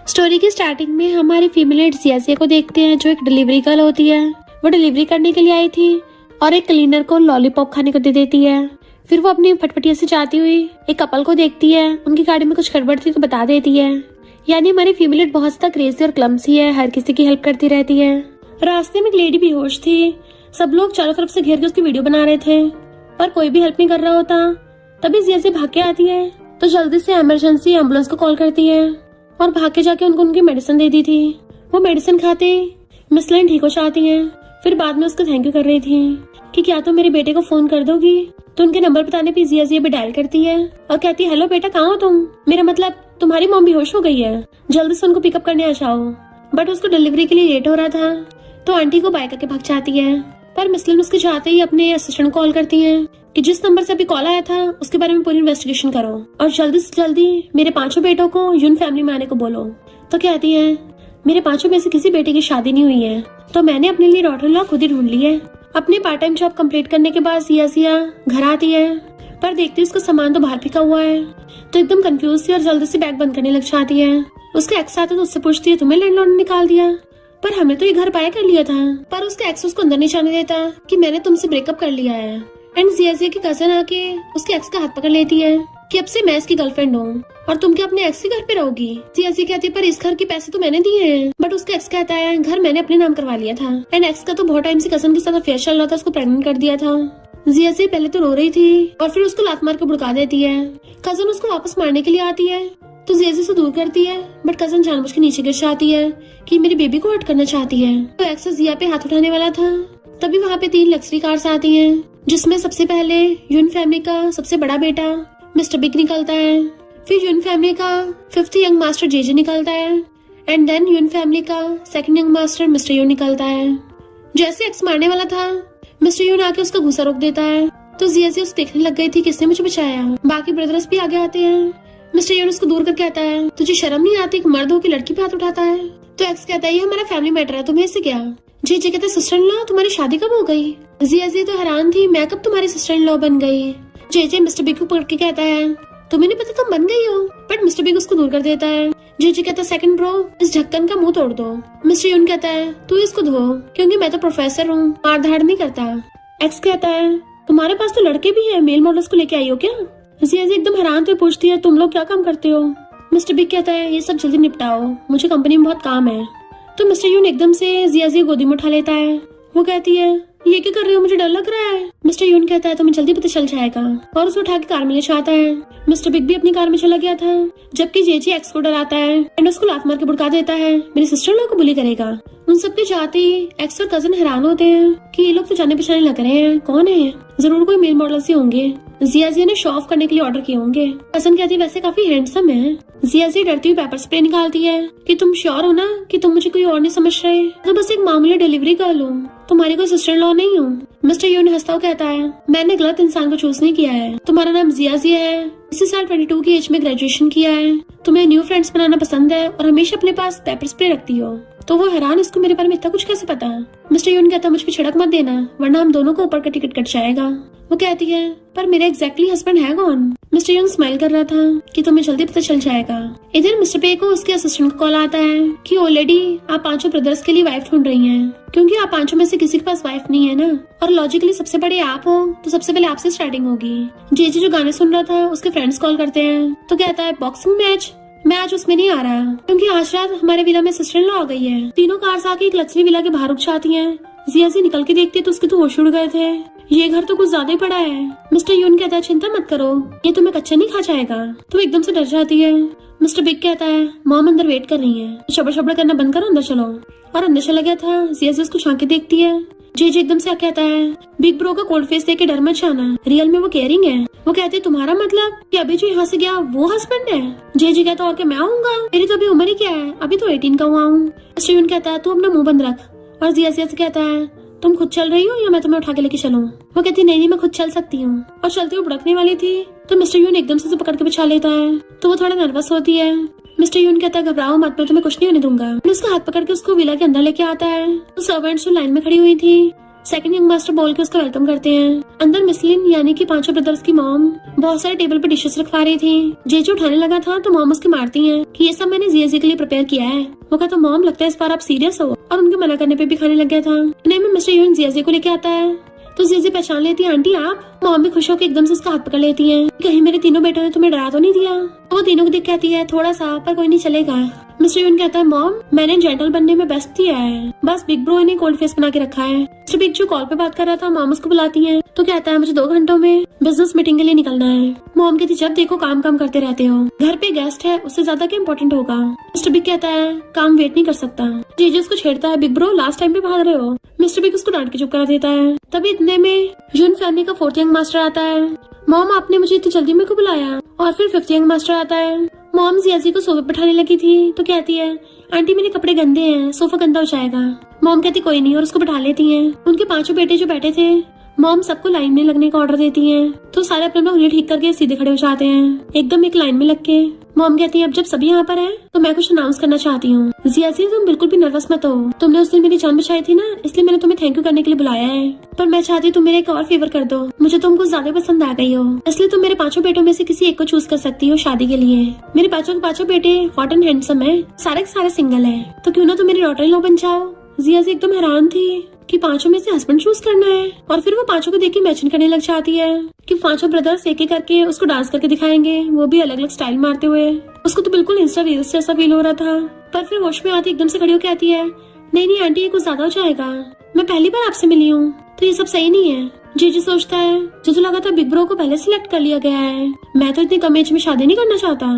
Story की starting में हमारी फीमेल जियाजिया को देखते हैं, जो एक डिलीवरी गर्ल होती है। वो डिलीवरी करने के लिए आई थी और एक क्लीनर को लॉलीपॉप खाने को दे देती है। फिर वो अपनी फटफटिया से जाती हुई एक कपल को देखती है। उनकी गाड़ी में कुछ गड़बड़ थी तो बता देती है। यानी हमारी फीमेल बहुत ज्यादा क्रेजी और क्लमसी है, हर किसी की हेल्प करती रहती है। रास्ते में एक लेडी बेहोश थी। सब लोग चारों तरफ से घेर के उसकी वीडियो बना रहे थे, पर कोई भी हेल्प नहीं कर रहा होता। तभी जियाजिया भाग के आती है तो जल्दी से इमरजेंसी एम्बुलेंस को कॉल करती है और भाग के जाके उनको उनकी मेडिसिन दे दी थी। वो मेडिसिन खाते मिस लाइन ठीक हो जाती है। फिर बाद में उसको थैंक यू कर रही थी कि क्या तुम मेरे बेटे को फोन कर दोगी। तो उनके नंबर बताने पे जियाजिया भी डायल करती है और कहती है, हेलो बेटा, कहाँ हो तुम? मेरा मतलब तुम्हारी मॉम बेहोश हो गई है, जल्दी से उनको पिकअप करने आ जाओ। बट उसको डिलीवरी के लिए लेट हो रहा था तो आंटी को बाय करके भाग जाती है। पर मिसलिन उसके जाते ही अपने असिस्टेंट को कॉल करती है कि जिस नंबर से अभी कॉल आया था उसके बारे में पूरी इन्वेस्टिगेशन करो और जल्दी से जल्दी मेरे 5 बेटों को यून फैमिली में आने को बोलो। तो कहती है, मेरे 5 में से किसी बेटे की शादी नहीं हुई है, तो मैंने अपने लिए डॉटर लॉ खुद ही ढूंढ ली है। अपने पार्ट टाइम जॉब कंप्लीट करने के बाद जियाजिया घर आती है, पर देखती है उसका सामान तो बाहर फेंका हुआ है। तो एकदम कंफ्यूज थी और जल्दी से बैग बंद करने लग जाती है। उसका एक्स आता तो उससे पूछती है, तुम्हें लैंडलॉर्ड ने निकाल दिया? पर हमने तो ये घर बाय कर लिया था। पर उसका एक्स उसको अंदर नहीं जाने देता कि मैंने तुमसे ब्रेकअप कर लिया है। एंड जियाजिया की कजन आके उसके एक्स का हाथ पकड़ लेती है कि अब से मैं इसकी गर्लफ्रेंड हूँ और तुम क्या अपने एक्स के घर पे रहोगी। जियाजिया कहती है, पर इस घर के पैसे तो मैंने दिए हैं। बट उसका एक्स कहता है, घर मैंने अपने नाम करवा लिया था। एंड एक्स का तो बहुत टाइम से कजन के साथ अफेयर चल रहा था, उसको प्रेग्नेंट कर दिया था। जियाजिया पहले तो रो रही थी और फिर उसको लात मार के भड़का देती है। कजन उसको वापस मारने के लिए आती है तो जियाजिया से दूर करती है, बट कजन जानबूझ के नीचे गिर जाती है कि मेरे बेबी को हर्ट करना चाहती है। तो एक्स जिया पे हाथ उठाने वाला था, तभी वहाँ पे 3 लग्जरी कार्स आती हैं, जिसमें सबसे पहले यून फैमिली का सबसे बड़ा बेटा मिस्टर बिग निकलता है। फिर यून फैमिली का 5th यंग मास्टर जेजे निकलता है एंड देन यून फैमिली का 2nd यंग मास्टर मिस्टर यून निकलता है। जैसे एक्स मारने वाला था, मिस्टर यून आके उसका गुस्सा रोक देता है। तो जियाजिया उसे देखने लग गई थी किसने मुझे बचाया। बाकी ब्रदर्स भी आगे आते हैं। मिस्टर यून उसको दूर करके कहता है, तुझे शर्म नहीं आती कि मर्द हो के लड़की पे हाथ उठाता है? तो एक्स कहता है, ये हमारा फैमिली मैटर है, तुम्हें इससे क्या? जेजे कहता है, सिस्टर इन लॉ तुम्हारी शादी कब हो गई? जियाजिया तो हैरान थी, मैं कब तुम्हारी सिस्टर इन लॉ बन गई? जेजे मिस्टर बिग को पकड़ के कहता है, तुम्हें नहीं पता तुम बन गई हो? बट मिस्टर बिग उसको दूर कर देता है। जेजे कहता है, सेकंड ब्रो, इस ढक्कन का मुंह तोड़ दो। मिस्टर यून कहता है, तू इसको धो, क्योंकि मैं तो प्रोफेसर हूँ, मार धाड़ नहीं करता। एक्स कहता है, तुम्हारे पास तो लड़के भी है, मेल मॉडल्स को लेके आई हो क्या? जियाजिया एकदम हैरान तो पूछती है, तुम लोग क्या काम करते हो? मिस्टर बिग कहता है, ये सब जल्दी निपटाओ, मुझे कंपनी में बहुत काम है। तो मिस्टर यून एकदम से जियाजिया गोदी में उठा लेता है। वो कहती है, ये क्या कर रहे हो, मुझे डर लग रहा है। मिस्टर यून कहता है, तुम्हें जल्दी पता चल जाएगा, और उसे उठा के कार में ले जाता है। मिस्टर बिग भी अपनी कार में चला गया था, जबकि जेजे एक्स को डराता है एंड उसको लात मार के भड़का देता है, मेरी सिस्टर लोग को बुली करेगा। उन सबके जाते ही एक्स और कजन हैरान होते हैं कि ये लोग तो जाने पहचाने लग रहे हैं, कौन है? जरूर कोई मेल मॉडल से होंगे, जियाजिया ने शो ऑफ करने के लिए ऑर्डर किए होंगे। कजन कहती है, वैसे काफी हैंडसम है। जियाजिया डरती हुई पेपर स्प्रे निकालती है कि तुम श्योर हो ना कि तुम मुझे कोई और नहीं समझ रहे? तो बस एक मामूली डिलीवरी गर्ल हूँ, तुम्हारी कोई सिस्टर लॉ नहीं हूँ। मिस्टर यून हंसता हुआ कहता है, मैंने गलत इंसान को चूज नहीं किया है, तुम्हारा नाम जियाजिया है, इसी साल 22 की एज में ग्रेजुएशन किया है, तुम्हें न्यू फ्रेंड्स बनाना पसंद है और हमेशा अपने पास पेपर स्प्रे रखती हो। तो वो हैरान, इसको मेरे बारे में इतना कुछ कैसे पता? मिस्टर यून कहता, मुझ पे छिड़क मत देना, वरना हम दोनों को ऊपर का टिकट कट जाएगा। वो कहती है, पर मेरा एग्जैक्टली हस्बैंड है कौन? मिस्टर यून स्माइल कर रहा था कि तुम्हें जल्दी पता चल जाएगा। इधर मिस्टर पे को उसके असिस्टेंट को कॉल आता है कि ऑलरेडी आप 5 ब्रदर्स के लिए वाइफ ढूंढ रही हैं, क्योंकि आप 5 में से किसी के पास वाइफ नहीं है ना, और लॉजिकली सबसे बड़े आप हो तो सबसे पहले आपसे स्टार्टिंग होगी। जेजे जो गाने सुन रहा था उसके फ्रेंड्स कॉल करते हैं तो कहता है, बॉक्सिंग मैच? मैं आज उसमें नहीं आ रहा, क्योंकि आज रात हमारे विला में सिस्टर इन लॉ आ गई है। तीनों कार्स आके एक लग्जरी विला के बाहर रुक जाती हैं। जियाजिया निकल के देखती है तो उसके तो होश उड़ गए थे, ये घर तो कुछ ज्यादा ही बड़ा है। मिस्टर यून कहता है, चिंता मत करो, ये तुम्हें कच्चा नहीं खा जाएगा। तो एकदम से डर जाती है। मिस्टर बिग कहता है, मॉम अंदर वेट कर रही है, शबर शबर करना बंद करो, अंदर चलो। और अंदर चला गया था। जियाजिया उसको झांक के देखती है। जेजे एकदम से कहता है, बिग ब्रो का कोल्ड फेस देख के डर मत जाना, रियल में वो केयरिंग है। वो कहते हैं, तुम्हारा मतलब कि अभी जो यहाँ से गया वो हस्बैंड है? जेजे कहता है, और क्या मैं आऊंगा, मेरी तो अभी उम्र ही क्या है, अभी तो 18 का हुआ हूँ। मिस्टर यून कहता है, तू अपना मुंह बंद रख। और जियाजिया से कहता है, तुम खुद चल रही हो या मैं तुम्हें उठा के लेके चलूं? वो कहती, नहीं मैं खुद चल सकती हूँ। और चलते हुए भड़कने वाली थी तो मिस्टर यून एकदम से पकड़ के बिछा लेता है, तो वो थोड़ा नर्वस होती है। मिस्टर यून कहता है, घबराओ मत, मैं तुम्हें कुछ नहीं होने दूंगा। उसका हाथ पकड़ के उसको विला के अंदर लेके आता है। तो सर्वेंट्स जो लाइन में खड़ी हुई थी सेकंड यंग मास्टर बोल के उसका वेलकम करते हैं। अंदर मिसलिन यानी कि पांचों ब्रदर्स की मॉम बहुत सारे टेबल पे डिशेस रखवा रही थी। जेजे उठाने लगा था तो मॉम उसकी मारती हैं कि ये सब मैंने जियाजी के लिए प्रिपेयर किया है। वो कहता मॉम लगता है इस बार आप सीरियस हो, और उनके मना करने पे भी खाने लग गया था। नहीं में मिस्टर यून जियाजी को लेके आता है तो जियाजी पहचान लेती है आंटी आप। मॉम भी खुश होकर एकदम से उसका हाथ पकड़ लेती है। कहीं मेरे तीनों बेटों ने तुम्हें डरा तो नहीं दिया? वो तीनों को देख कहती है थोड़ा सा, पर कोई नहीं चलेगा। मिस्टर यून कहता है मॉम मैंने जेंटल बनने में बेस्ट दिया है, बस बिग ब्रो ने कोल्ड फेस बना के रखा है। मिस्टर बिग जो कॉल पे बात कर रहा था मॉम उसको बुलाती है तो कहता है मुझे 2 घंटों में बिजनेस मीटिंग के लिए निकलना है। मॉम कहती जब देखो काम काम करते रहते हो, घर पे गेस्ट है उससे ज्यादा क्या इम्पोर्टेंट होगा। मिस्टर बिग कहता है काम वेट नहीं कर सकता। जेजे उसको छेड़ता है बिग ब्रो लास्ट टाइम पे भाग रहे हो। मिस्टर बिग उसको डांट के चुप करा देता है। तभी इतने में यून फैमिली का 4th यंग मास्टर आता है। मॉम आपने मुझे इतनी जल्दी में क्यों बुलाया? और फिर 5th यंग मास्टर आता है। मॉम जियाजी को सोफे बैठाने लगी थी तो कहती है आंटी मेरे कपड़े गंदे हैं, सोफा गंदा हो जाएगा। मॉम कहती कोई नहीं और उसको बैठा लेती हैं। उनके 5 बेटे जो बैठे थे मॉम सबको लाइन में लगने का ऑर्डर देती हैं तो सारे अपने उंगली ठीक करके सीधे खड़े हो जाते हैं एकदम एक लाइन में लग के। मॉम कहती है अब जब सभी यहाँ पर हैं तो मैं कुछ अनाउंस करना चाहती हूँ। जियाजी तुम बिल्कुल भी नर्वस मत हो, तुमने उस दिन मेरी जान बचाई थी ना, इसलिए मैंने तुम्हें थैंक यू करने के लिए बुलाया है। पर मैं चाहती हूँ तुम मेरे एक और फेवर कर दो, मुझे तुम कुछ ज्यादा पसंद आ गई हो, इसलिए तुम मेरे 5 बेटों में से किसी एक को चूज कर सकती हो शादी के लिए। मेरे 5 के 5 बेटे हॉट एंड हैंडसम है, सारे के सारे सिंगल है, तो क्यों ना तुम मेरी डॉटर इन लॉ बन जाओ। जियाजी एकदम हैरान थी कि 5 में से हस्बैंड चूज करना है, और फिर वो 5 को देख के इमेजिन करने लग जाती है कि 5 ब्रदर्स एक एक करके उसको डांस करके दिखाएंगे, वो भी अलग अलग स्टाइल मारते हुए। उसको तो बिल्कुल इंस्टा रील्स जैसा फील हो रहा था। पर फिर होश में आती एकदम से खड़ी होकर कहती है नहीं नहीं आंटी ये कुछ ज्यादा हो जाएगा, मैं पहली बार आपसे मिली हूँ तो ये सब सही नहीं है। जीजी सोचता है जो तो लगा था बिग ब्रो को पहले सिलेक्ट कर लिया गया है, मैं तो इतनी कम एज में शादी नहीं करना चाहता।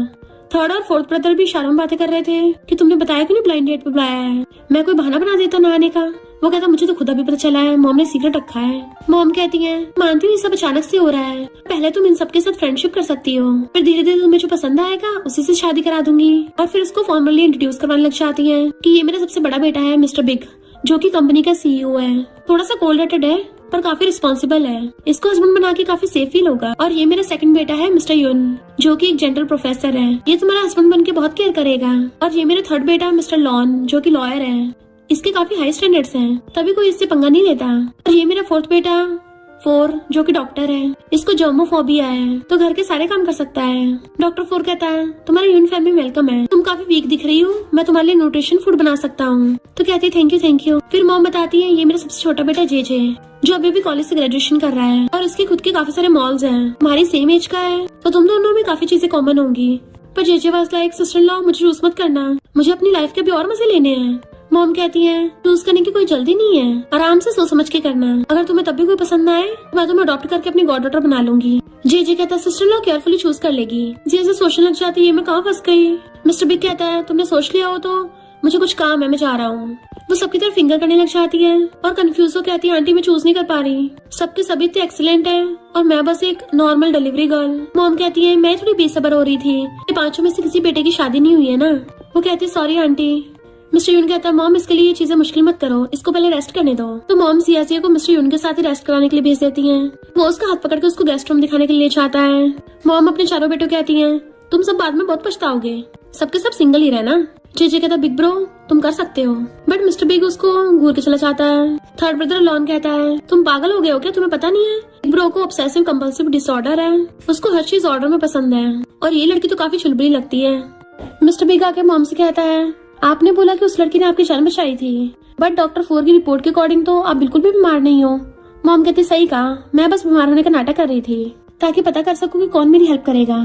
3rd और 4th ब्रदर भी इशारों में बातें कर रहे थे कि तुमने बताया क्यों नहीं ब्लाइंड डेट पे बुलाया है, मैं कोई बहाना बना देता ना आने का। वो कहता मुझे तो खुद अभी पता चला है, मॉम ने सीक्रेट रखा है। मॉम कहती है मानती हूँ ये सब अचानक से हो रहा है, पहले तुम इन सबके साथ फ्रेंडशिप कर सकती हो, फिर धीरे धीरे तुम्हें जो पसंद आएगा उसी से शादी करा दूंगी। और फिर उसको फॉर्मली इंट्रोड्यूस करवाने लग जाती है कि ये मेरा सबसे बड़ा बेटा है मिस्टर बिग, जो की कंपनी का CEO है, थोड़ा सा कोल्ड हार्टेड है पर काफी रिस्पॉन्सिबल है, इसको हस्बैंड बना के काफी सेफ फील होगा। और ये मेरा सेकंड बेटा है मिस्टर यून, जो कि एक जनरल प्रोफेसर है, ये तुम्हारा हस्बैंड बन के बहुत केयर करेगा। और ये मेरा 3rd बेटा मिस्टर लॉन, जो कि लॉयर है, इसके काफी हाई स्टैंडर्ड्स हैं, तभी कोई इससे पंगा नहीं लेता। और ये मेरा 4th बेटा 4, जो कि डॉक्टर है, इसको जर्मोफोबिया है तो घर के सारे काम कर सकता है। डॉक्टर 4 कहता है तुम्हारी यून फैमिली वेलकम है, तुम काफी वीक दिख रही हो, मैं तुम्हारे लिए न्यूट्रिशन फूड बना सकता हूँ। तो कहती है थैंक यू। फिर मॉम बताती है ये मेरा सबसे छोटा बेटा जेजे, जो अभी भी कॉलेज से ग्रेजुएशन कर रहा है, और इसके खुद के काफी सारे मॉल्स हैं, हमारी सेम एज का है तो तुम दोनों में काफी चीजें कॉमन होंगी। पर JJ was like sister in law मुझे चूज मत करना, मुझे अपनी लाइफ के भी और मजे लेने हैं। मॉम कहती है चूज करने की कोई जल्दी नहीं है, आराम से सोच समझ के करना, अगर तुम्हें तब भी कोई पसंद आए तो मैं तुम्हें अडॉप्ट करके अपनी गॉड डॉटर बना लूंगी। जेजे कहता है सिस्टर लॉ केयरफुली चूज कर लेगी। जेजे सोचने लग जाती है मैं कहाँ फंस गई। मिस्टर बिग कहता है तुमने सोच लिया हो तो मुझे कुछ काम है, मैं जा रहा हूँ। वो सबकी तरफ फिंगर करने लग जाती है और कंफ्यूज हो कहती है आंटी मैं चूज नहीं कर पा रही, सबके सभी इतने एक्सीलेंट है और मैं बस एक नॉर्मल डिलीवरी गर्ल। मॉम कहती है मैं थोड़ी बेसब्र हो रही थी, 5 में से किसी बेटे की शादी नहीं हुई है ना। वो कहती है सॉरी आंटी। मिस्टर यून कहता है मॉम इसके लिए ये चीजें मुश्किल मत करो, इसको पहले रेस्ट करने दो। तो मॉम जियाजी को मिस्टर यून के साथ ही रेस्ट कराने के लिए भेज देती हैं। वो उसका हाथ पकड़ के उसको गेस्ट रूम दिखाने के लिए चाहता है। मॉम अपने 4 बेटों कहती हैं तुम सब बाद में बहुत पछताओगे, सबके सब सिंगल ही रहना। जेजे कहता बिग ब्रो तुम कर सकते हो, बट मिस्टर बिग उसको घूर के चला जाता है। 3rd ब्रदर लॉन कहता है तुम पागल हो गए हो क्या, तुम्हें पता नहीं है बिग ब्रो को ऑब्सेसिव कंपल्सिव डिसऑर्डर है, उसको हर चीज ऑर्डर में पसंद है, और ये लड़की तो काफी चुलबुली लगती है। मिस्टर बिग आके मॉम से कहता है आपने बोला कि उस लड़की ने आपकी जान बचाई थी, बट डॉक्टर 4 की रिपोर्ट के अकॉर्डिंग तो आप बिल्कुल भी बीमार नहीं हो। मॉम कहती सही कहा, मैं बस बीमार होने का नाटक कर रही थी ताकि पता कर सकूं कि कौन मेरी हेल्प करेगा।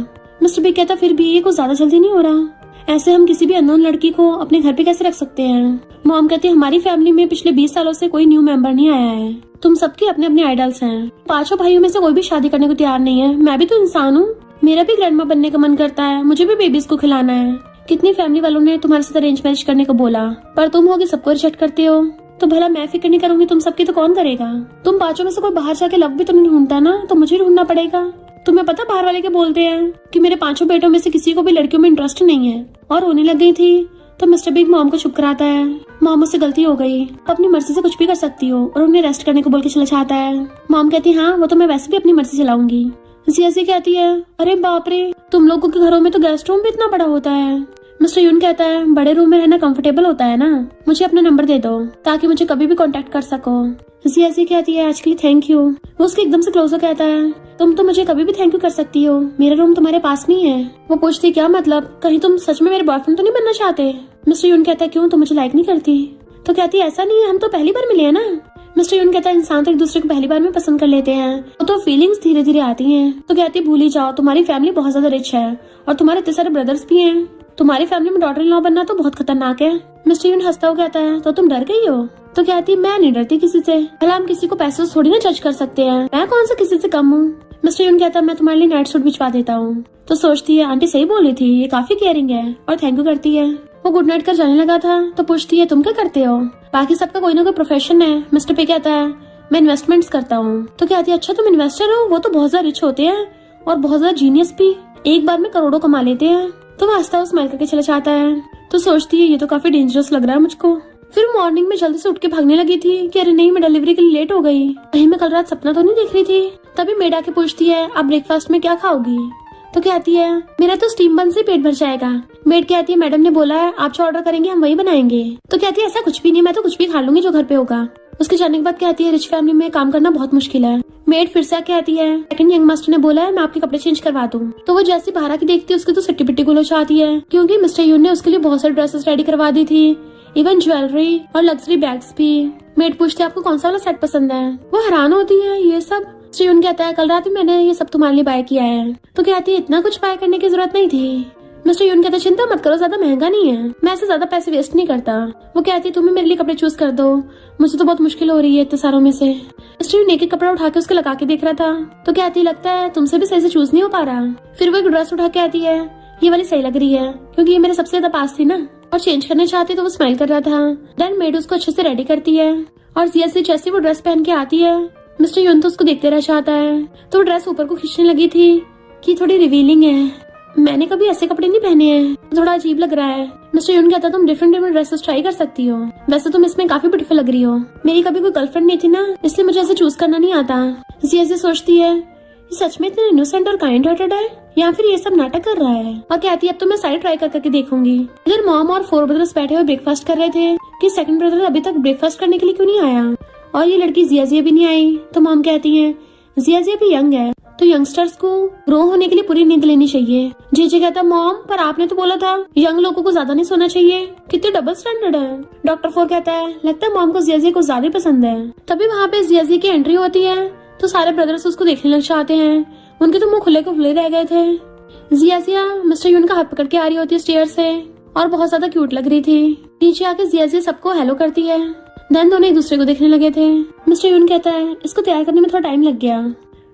मिस्टर बिग कहता फिर भी ये कुछ ज्यादा जल्दी नहीं हो रहा, ऐसे हम किसी भी अननोन लड़की को अपने घर पे कैसे रख सकते हैं। मॉम कहती है हमारी फैमिली में पिछले 20 सालों से कोई न्यू मेंबर नहीं आया है, तुम सबके अपने अपने आइडल्स हैं, 5 भाइयों में से कोई भी शादी करने को तैयार नहीं है, मैं भी तो इंसान हूँ, मेरा भी ग्रैंडमा बनने का मन करता है, मुझे भी बेबीज को खिलाना है। कितनी फैमिली वालों ने तुम्हारे साथ अरेंज मैरिज करने को बोला, पर तुम हो कि सबको रिजेक्ट करते हो, तो भला मैं फिक्र नहीं करूंगी तुम सबकी तो कौन करेगा। तुम 5 में से कोई बाहर जाके लव भी तो नहीं ढूंढता ना, तो मुझे ढूंढना पड़ेगा। तुम्हें पता बाहर वाले क्या बोलते हैं कि मेरे 5 बेटों में से किसी को भी लड़कियों में इंटरेस्ट नहीं है। और रोने लग गई थी तो मिस्टर बिग मॉम को चुप कराता है। मॉम मुझसे गलती हो गई, अपनी मर्जी से कुछ भी कर सकती हो, और उन्हें रेस्ट करने को बोल के चला जाता है। मॉम कहती है हाँ वो तो मैं वैसे भी अपनी मर्जी चलाऊंगी। जियाजी कहती है अरे बाप रे तुम लोगों के घरों में तो गेस्ट रूम भी इतना बड़ा होता है। मिस्टर यून कहता है बड़े रूम में रहना कंफर्टेबल होता है ना, मुझे अपना नंबर दे दो ताकि मुझे कभी भी कांटेक्ट कर सको। जियाजी कहती है आज के लिए थैंक यू। वो उसके एकदम से क्लोज हो कहता है तुम तो मुझे कभी भी थैंक यू कर सकती हो, मेरा रूम तुम्हारे पास नहीं है। वो पूछती क्या मतलब, कहीं तुम सच में मेरे बॉयफ्रेंड तो नहीं बनना चाहते। मिस्टर यून कहता है क्यों, तुम मुझे लाइक नहीं करती। तो कहती है ऐसा नहीं है, हम तो पहली बार मिले हैं ना। मिस्टर यून कहता है इंसान तो एक दूसरे को पहली बार में पसंद कर लेते हैं, वो तो फीलिंग्स धीरे धीरे आती हैं। तो कहती है भूल ही जाओ, तुम्हारी फैमिली बहुत ज्यादा रिच है और तुम्हारे इतने सारे ब्रदर्स भी हैं, तुम्हारी फैमिली में डॉटर इन लॉ बनना तो बहुत खतरनाक है। मिस्टर यून हंसता हुआ कहता है तो तुम डर गई हो। तो कहती है मैं नहीं डरती किसी से, भला हम किसी को पैसों से थोड़ी ना जज कर सकते हैं, मैं कौन सा किसी से कम हूँ। मिस्टर यून कहता है मैं तुम्हारे लिए नाइट सूट भिजवा देता हूँ। तो सोचती है आंटी सही बोली थी, ये काफी केयरिंग है, और थैंक यू करती है। वो गुड नाइट कर जाने लगा था तो पूछती है तुम क्या करते हो। बाकी सबका कोई ना कोई प्रोफेशन है। मिस्टर पे कहता है मैं इन्वेस्टमेंट्स करता हूँ। तो कहती है अच्छा तुम इन्वेस्टर हो, वो तो बहुत ज्यादा रिच होते हैं और बहुत ज्यादा जीनियस भी, एक बार में करोड़ों कमा लेते हैं। तो वो हंसता हुआ स्माइल करके चला जाता है। तो सोचती है ये तो काफी डेंजरस लग रहा है मुझको। फिर मॉर्निंग में जल्दी से उठ के भागने लगी थी कि अरे नहीं मैं डिलीवरी के लिए लेट हो गई, कहीं मैं कल रात सपना तो नहीं देख रही थी। तभी मेड आके पूछती है आप ब्रेकफास्ट में क्या खाओगी। तो कहती है मेरा तो स्टीम बन से पेट भर जाएगा। मेड कहती है मैडम ने बोला है आप जो ऑर्डर करेंगे हम वही बनाएंगे। तो कहती है ऐसा कुछ भी नहीं, मैं तो कुछ भी खा लूंगी जो घर पे होगा। उसके जाने के बाद कहती है रिच फैमिली में काम करना बहुत मुश्किल है। मेड फिर से कहती है सेकंड यंग मास्टर ने बोला है मैं आपके कपड़े चेंज करवा दूं। तो वो जैसी बाहर की देखती है उसकी तो सिट्टी पिट्टी गुल हो जाती है, क्योंकि मिस्टर यून ने उसके लिए बहुत सारे ड्रेसेस रेडी करवा दी थी, इवन ज्वेलरी और लग्जरी बैग्स भी। मेड पूछती है आपको कौन सा वाला सेट पसंद है। वो हैरान होती है ये सब। मिस्टर यून कहता है कल रात ही मैंने ये सब तुम्हारे लिए बाय किया है। तो कहती है इतना कुछ बाय करने की जरूरत नहीं थी। मिस्टर यून कहता है चिंता मत करो, ज्यादा महंगा नहीं है, मैं ऐसे ज्यादा पैसे वेस्ट नहीं करता। वो कहती है तुम्हें मेरे लिए कपड़े चूज कर दो, मुझे तो बहुत मुश्किल हो रही है इतने सारों में से। मिस्टर यून एक कपड़ा उठा के उसके लगा के देख रहा था। तो कहती लगता है तुमसे भी सही से चूज नहीं हो पा रहा। फिर वो एक ड्रेस उठा के आती है, ये वाली सही लग रही है क्योंकि ये मेरे सबसे ज्यादा पास थी ना, और चेंज करना चाहती तो वो स्माइल कर रहा था। देन मेड उसको अच्छे से रेडी करती है और जैसे वो ड्रेस पहन के आती है मिस्टर यून तो उसको देखते रह जाता है। तो वो ड्रेस ऊपर को खींचने लगी थी कि थोड़ी रिवीलिंग है, मैंने कभी ऐसे कपड़े नहीं पहने हैं, थोड़ा अजीब लग रहा है। मिस्टर यून कहता तुम डिफरेंट ड्रेसेस ट्राई कर सकती हो, वैसे तुम इसमें काफी ब्यूटीफुल लग रही हो, मेरी कभी कोई गर्लफ्रेंड नहीं थी ना इसलिए मुझे ऐसे चूज करना नहीं आता। ऐसे सोचती है ये सच में इतना इनोसेंट और काइंड हार्टेड है या फिर ये सब नाटक कर रहा है। और कहती है अब तो मैं सारी ट्राई करके देखूंगी। इधर मॉम और 4 ब्रदर्स बैठे हुए ब्रेकफास्ट कर रहे थे कि सेकंड ब्रदर अभी तक ब्रेकफास्ट करने के लिए क्यों नहीं आया, और ये लड़की जियाजिया भी नहीं आई। तो मॉम कहती है जियाजिया भी यंग है तो यंगस्टर्स को ग्रो होने के लिए पूरी नींद लेनी चाहिए। जेजे कहता मॉम पर आपने तो बोला था यंग लोगों को ज्यादा नहीं सोना चाहिए, कितने डबल स्टैंडर्ड है। डॉक्टर 4 कहता है लगता है मॉम को जियाजिया को ज्यादा पसंद है। तभी वहाँ पे जियाजिया की एंट्री होती है तो सारे ब्रदर्स उसको देखने लग जाते हैं, उनके तो मुंह खुले को खुले रह गए थे। जियाजिया मिस्टर यून का हाथ पकड़ के आ रही होती है स्टेयर से और बहुत ज्यादा क्यूट लग रही थी। नीचे आके जियाजिया सबको हेलो करती है। देन दोनों एक दूसरे को देखने लगे थे। मिस्टर यून कहता है इसको तैयार करने में थोड़ा टाइम लग गया,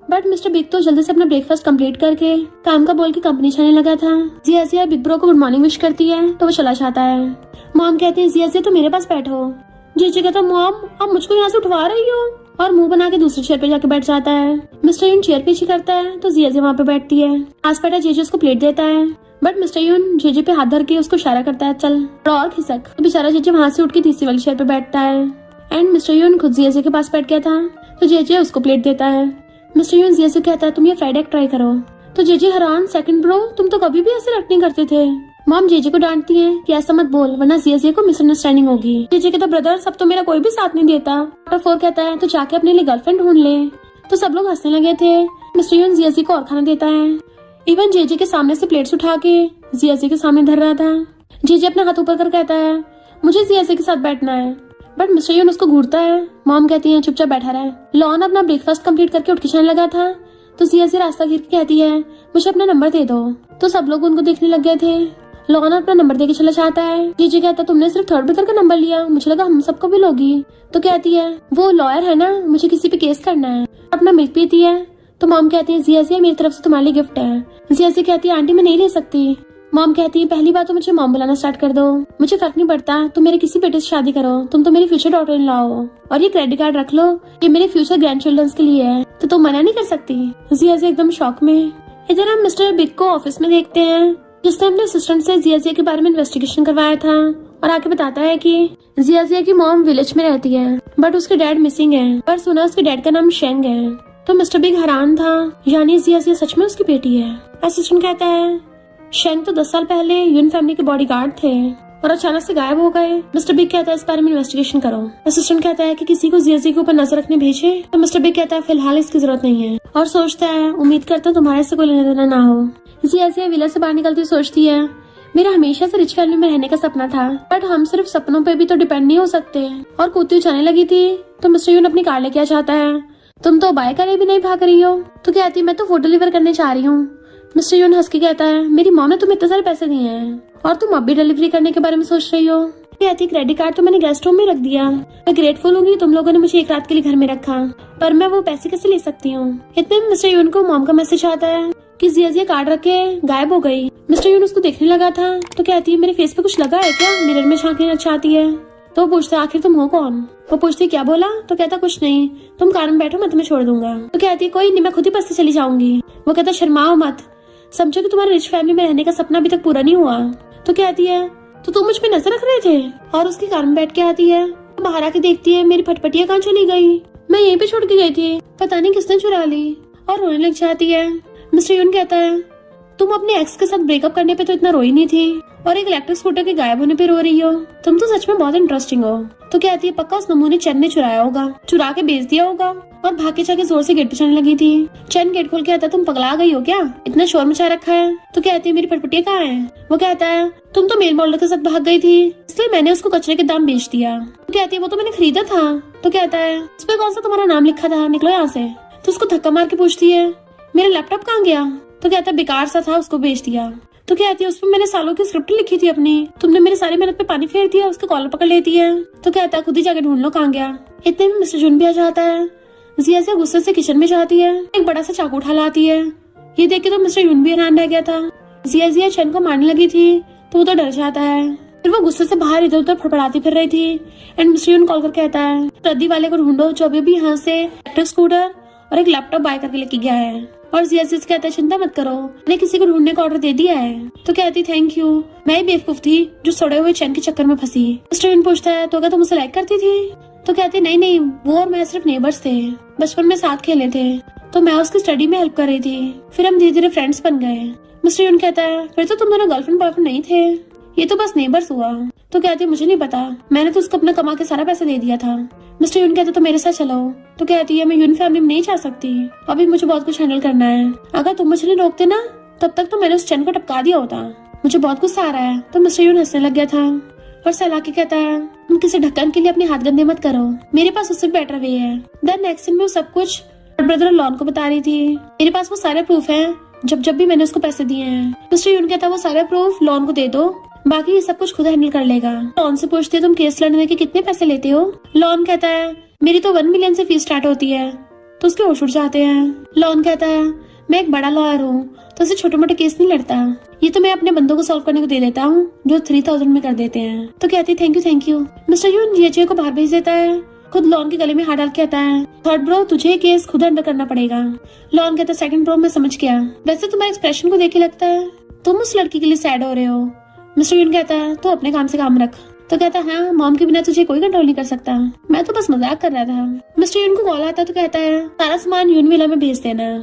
बट मिस्टर बिग तो जल्दी से अपना ब्रेकफास्ट कंप्लीट करके काम का बोल के कंपनी जाने लगा था। जियाजिया बिग ब्रो को गुड मॉर्निंग विश करती है तो वो चला जाता है। मॉम कहती है जियाजिया तो मेरे पास बैठो। जीजी कहता मॉम आप मुझको यहाँ से उठवा रही हो, और मुंह बना के दूसरे चेयर पे जाके बैठ जाता है। मिस्टर यून चेयर पीछे करता है तो जियाजिया वहाँ पे बैठती है। आस बैठा जीजी उसको प्लेट देता है, बट मिस्टर यून जीजी पे हाथ धर के उसको इशारा करता है चल और खिसक। तो बेचारा जीजी वहाँ से उठ के तीसरी वाली चेयर पे बैठता है एंड मिस्टर यून खुद जियाजिया के पास बैठ गया था तो जीजी उसको प्लेट देता है। मिस्टर यून जियाजिया कहता है तुम ये फ्राइड एग ट्राई करो। तो जीजी हैरान सेकंड ब्रो तुम तो कभी भी ऐसे एक्ट नहीं करते थे। मॉम जीजी को डांटती है कि ऐसा मत बोल वरना जियाजिया को मिसअंडरस्टैंडिंग होगी। जीजी कहता ब्रदर सब तो मेरा कोई भी साथ नहीं देता। डॉक्टर 4 कहता है तो जाके अपने लिए गर्लफ्रेंड ढूंढ ले। तो सब लोग हंसने लगे थे। मिस्टर यून जियाजिया को और खाना देता है, इवन जीजी के सामने से प्लेट्स उठा के जियाजिया के सामने धर रहा था। जीजी अपना हाथ ऊपर कर कहता है मुझे जियाजिया के साथ बैठना है, बट मिस्टर यून उसको घूरता है। मॉम कहती है चुपचाप बैठा रहे। लॉन अपना ब्रेकफास्ट कंप्लीट करके उठ के जाने लगा था तो जियाजिया रास्ता गिर के कहती है मुझे अपना नंबर दे दो। तो सब लोग उनको देखने लग गए थे। लॉन अपना नंबर देके चला जाता है। जीजी कहता तुमने सिर्फ थर्ड ब्रदर का नंबर लिया, मुझे लगा हम सबको भी लोगी। तो कहती है वो लॉयर है ना, मुझे किसी पे केस करना है। अपना मिल्क पीती है तो मॉम कहती है जियाजिया मेरी तरफ से तुम्हारे लिए गिफ्ट है। जियाजिया कहती है आंटी मैं नहीं ले सकती। मॉम कहती है पहली बात तो मुझे मॉम बुलाना स्टार्ट कर दो, मुझे फर्क नहीं पड़ता तुम मेरे किसी बेटे से शादी करो, तुम तो मेरी फ्यूचर डॉटर इन लॉ हो, और ये क्रेडिट कार्ड रख लो ये मेरे फ्यूचर ग्रैंड चिल्ड्रंस के लिए है, तो तुम मना नहीं कर सकती। जियाजिया एकदम शॉक में। इधर हम मिस्टर बिग को ऑफिस में देखते हैं जिसने अपने असिस्टेंट से जियाजिया के बारे में इन्वेस्टिगेशन करवाया था और आके बताता है कि जियाजिया की मॉम विलेज में रहती है बट उसके डैड मिसिंग है, पर सुना उसके डैड का नाम शेंग है। तो मिस्टर बिग हैरान था, यानी जियाजिया सच में उसकी बेटी है। असिस्टेंट कहता है शेंग तो 10 साल पहले यून फैमिली के बॉडीगार्ड थे और अचानक से गायब हो गए। मिस्टर बिग कहता है इस बारे में इन्वेस्टिगेशन करो। असिस्टेंट कहता है कि किसी को जियाजी के ऊपर नजर रखने भेजे, तो मिस्टर बिग कहता है फिलहाल इसकी जरूरत नहीं है और सोचता है उम्मीद करता हूँ तुम्हारे से कोई लेना देना ना हो। जियाजी विला से बाहर निकलती सोचती है मेरा हमेशा से रिच फैमिली में रहने का सपना था, बट हम सिर्फ सपनों पे भी तो डिपेंड नहीं हो सकते। और कूदती जाने लगी थी तो मिस्टर यून अपनी कार लेके आ जाता है। तुम तो बाय करे भी नहीं भाग रही हो। तो कहती मैं तो फूड डिलीवर करने जा रही हूँ। मिस्टर यून हंस के कहता है मेरी मॉम ने तुम्हें इतने सारे पैसे दिए हैं और तुम अब भी डिलीवरी करने के बारे में सोच रही हो। कहती क्रेडिट कार्ड तो मैंने गेस्ट रूम में रख दिया। मैं ग्रेटफुल हूँ तुम लोगों ने मुझे एक रात के लिए घर में रखा, पर मैं वो पैसे कैसे ले सकती हूँ। इतने में मिस्टर यून को मॉम का मैसेज आता है कि जिया कार्ड रख के गायब हो गई। मिस्टर यून उसको देखने लगा था तो कहती है मेरे फेस पे कुछ लगा है क्या, मिरर में झांकना चाहती है। तो वो पूछता आखिर तुम हो कौन। वो पूछती क्या बोला। तो कहता कुछ नहीं, तुम कार में बैठो मैं तुम्हें छोड़ दूंगा। तो कहती कोई नहीं मैं खुद ही बस से चली जाऊंगी। वो कहता शर्माओ मत, समझो कि तुम्हारे रिच फैमिली में रहने का सपना अभी तक पूरा नहीं हुआ। तो कहती है तो तुम मुझ पे नजर रख रहे थे। और उसकी कार में बैठ के आती है, बाहर आके देखती है मेरी फटफटिया कहाँ चली गई, मैं यहीं पे छोड़ के गई थी, पता नहीं किसने चुरा ली। और रोने लग जाती है। मिस्टर यून कहता है तुम अपने एक्स के साथ ब्रेकअप करने पे तो इतना रोई नहीं थी और एक इलेक्ट्रिक स्कूटर के गायब होने पे रो रही हो। तुम तो सच में बहुत इंटरेस्टिंग हो। तो कहती है पक्का उस नमूने चैन ने चुराया होगा, चुरा के बेच दिया होगा। और भाग के जाके जोर से गेट पे चढ़ने लगी थी। चैन गेट खोल के आता तुम पगला गई हो क्या, इतना शोर मचा रखा है। तो कहती है मेरी फटफटिया कहाँ है। वो कहता है तुम तो मेल मॉडल के साथ भाग गई थी इसलिए मैंने उसको कचरे के दाम बेच दिया। तो कहती है वो तो मैंने खरीदा था। तो कहता है इस पे कौन सा तुम्हारा नाम लिखा था, निकलो यहाँ से। तो उसको धक्का मार के पूछती है मेरा लैपटॉप कहाँ गया। तो कहता है बेकार सा था उसको बेच दिया। तो कहती है उसमें मैंने सालों की स्क्रिप्ट लिखी थी अपनी, तुमने मेरी सारी मेहनत पे पानी फेर दिया, उसका कॉलर पकड़ लेती है। तो कहता है खुद ही जाके ढूंढ लो कहाँ गया। इतने में मिस्टर जून भी आ जाता है। जिया से गुस्से से किचन में जाती है, एक बड़ा सा चाकू उठा लाती है। ये देख के तो मिस्टर यून भी हैरान रह गया था। जिया चैन को मारने लगी थी तो वो तो डर जाता है। फिर वो गुस्से से बाहर इधर उधर फड़फड़ाती फिर रही थी। एंड मिस्टर यून कॉल कर कहता है रद्दी वाले को ढूंढो जो अभी भी यहाँ से इलेक्ट्रिक स्कूटर और एक लैपटॉप बाय करके लेके गया है। और जिया से कहता है चिंता मत करो, मैंने किसी को ढूंढने का ऑर्डर दे दिया है। तो कहती थैंक यू, मैं ही बेवकूफ थी जो सड़े हुए चैन के चक्कर में फंसी। मिस्टर यून पूछता है तो क्या तुम उसे लाइक करती थी। तो कहती नहीं, वो और मैं सिर्फ नेबर्स थे, बचपन में साथ खेले थे, तो मैं उसकी स्टडी में हेल्प कर रही थी, फिर हम धीरे धीरे फ्रेंड्स बन गए। मिस्टर यून कहता है फिर तो तुम दोनों गर्लफ्रेंड बॉयफ्रेंड नहीं थे, ये तो बस नेबर्स हुआ। तो कहती है मुझे नहीं पता, मैंने तो उसको अपना कमा के सारा पैसा दे दिया था। मिस्टर यून कहता तो मेरे साथ चलो। तो कहती है मैं यून फैमिली में नहीं जा सकती, अभी मुझे बहुत कुछ हैंडल करना है। अगर तुम मुझे नहीं रोकते ना तब तक तो मैंने उस चैन को टपका दिया होता। मुझे बहुत गुस्सा आ रहा है। तो मिस्टर यून हंसने लग गया था और सहला के कहता है तुम किसी ढक्कन के लिए अपने हाथ गंदे मत करो, मेरे पास उससे बेटर वे है। देन नेक्स्ट सीन में वो सब कुछ ब्रदर लॉन को बता रही थी। मेरे पास वो सारे प्रूफ है जब भी मैंने उसको पैसे दिए हैं। मिस्टर यून कहता है वो सारे प्रूफ लॉन को दे दो, बाकी ये सब कुछ खुद हैंडल कर लेगा। लॉन से पूछती है तुम केस लड़ने के कितने पैसे लेते हो। लॉन कहता है मेरी तो 1 मिलियन से फीस स्टार्ट होती है। तो उसके होश उड़ जाते हैं। लॉन कहता है मैं एक बड़ा लॉयर हूँ तो उसे छोटे मोटे केस नहीं लड़ता, ये तो मैं अपने बंदों को सॉल्व करने को दे देता हूँ जो 3000 में कर देते हैं। तो कहती है थैंक यू। मिस्टर यून जीजे को बाहर भेज देता है, खुद लॉन के गले में हाथ डाल के कहता है थर्ड ब्रो तुझे ये केस खुद हैंडल करना पड़ेगा। लॉन कहता है सेकंड ब्रो मैं समझ गया, वैसे तुम्हारे एक्सप्रेशन को देख के लगता है तुम उस लड़की के लिए सैड हो रहे हो। मिस्टर यून कहता है तो अपने काम से काम रख। तो कहता है हाँ मॉम के बिना तुझे कोई कंट्रोल नहीं कर सकता, मैं तो बस मजाक कर रहा था। मिस्टर यून को कॉल आता है तो कहता है सारा सामान यून विला में भेज देना।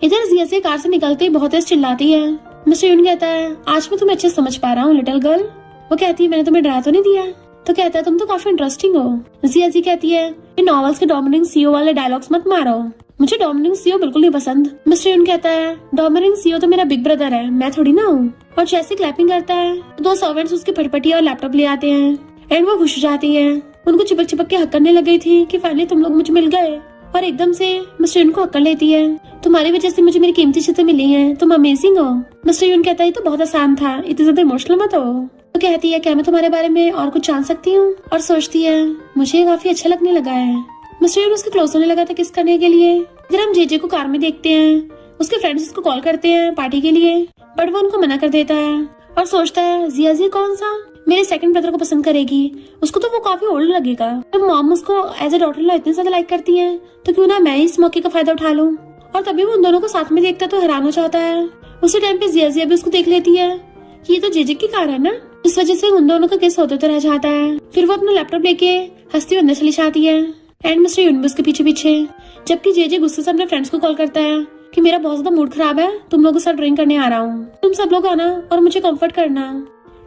इधर जिया से कार से निकलते ही बहुत तेज चिल्लाती है। मिस्टर यून कहता है आज मैं तुम्हें अच्छे से समझ पा रहा हूँ लिटिल गर्ल। वो कहती है मैंने तुम्हें डरा तो नहीं दिया। तो कहता है तुम तो काफी इंटरेस्टिंग हो। जिया जी कहती है ये नॉवेल्स के डोमिनिक सीओ वाले डायलॉग्स मत मारो, मुझे डोमिनिक सीओ बिल्कुल नहीं पसंद। मिस्टर यून कहता है डोमिनिक सीओ तो मेरा बिग ब्रदर है, मैं थोड़ी ना हूँ। और जैसे क्लैपिंग करता है तो 2 सर्वेंट्स उसकी फटफटी और लैपटॉप ले आते हैं एंड वो खुश हो जाती है। उनको चिपक के हक करने लग गई थी कि फाइनली तुम लोग मुझे मिल गए। और एकदम से मिस्टर यून को हक कर लेती है, तुम्हारी वजह से मुझे मेरी कीमती चीजें मिली हैं, तुम अमेजिंग हो। मिस्टर यून कहता है तो बहुत आसान था, इतनी ज्यादा इमोशनल मत हो। तो कहती है क्या मैं तुम्हारे बारे में और कुछ जान सकती हूँ। और सोचती है मुझे ये काफी अच्छा लगने लगा है। मिस्टर यून उसके क्लोज होने लगा था किस करने के लिए। इधर हम जेजे को कार में देखते हैं, उसके फ्रेंड्स उसको कॉल करते हैं पार्टी के लिए, बट वो उनको मना कर देता है और सोचता है जिया जी कौन सा मेरे सेकंड ब्रदर को पसंद करेगी, उसको तो वो काफी ओल्ड लगेगा। जब मॉम उसको as a daughter in law इतनी ज्यादा लाइक करती है तो क्यों ना मैं इस मौके का फायदा उठा लूं। और तभी वो उन दोनों को साथ में देखता तो हैरान हो जाता है। उसी टाइम पे जिया भी उसको देख लेती है कि ये तो जेजे की कार है ना, इस वजह से उन दोनों का केस होते तो रह जाता है। फिर वो अपना लैपटॉप लेके हंसती हुई अंदर चली जाती है एंड मिस्टर यून भी उसके पीछे पीछे। जबकि जेजे गुस्से से अपने फ्रेंड्स को कॉल करता है कि मेरा बहुत ज्यादा मूड खराब है, तुम लोगों के साथ ड्रिंक करने आ रहा हूँ, तुम सब लोग आना और मुझे कंफर्ट करना।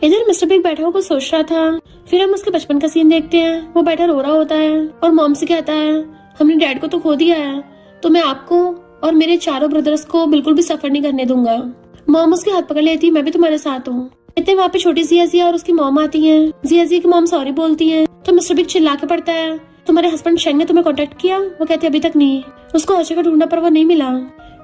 इधर मिस्टर बिग बैठा हुआ कुछ सोच रहा था। फिर हम उसके बचपन का सीन देखते हैं। वो बैठा रो रहा होता है और मॉम से कहता है, हमने डैड को तो खो दिया है, तो मैं आपको और मेरे चारों ब्रदर्स को बिल्कुल भी सफर नहीं करने दूंगा। मॉम उसके हाथ पकड़ लेती, मैं भी तुम्हारे साथ हूँ। इतने वहाँ पे छोटी जिया और उसकी मॉम आती है। जिया की मॉम सॉरी बोलती है तो मिस्टर बिग चिल्ला के पड़ता है, तुम्हारे हस्बैंड शेंग ने तुम्हें कांटेक्ट किया? वो कहते अभी तक नहीं। उसको हर जगह ढूंढा पर वो नहीं मिला।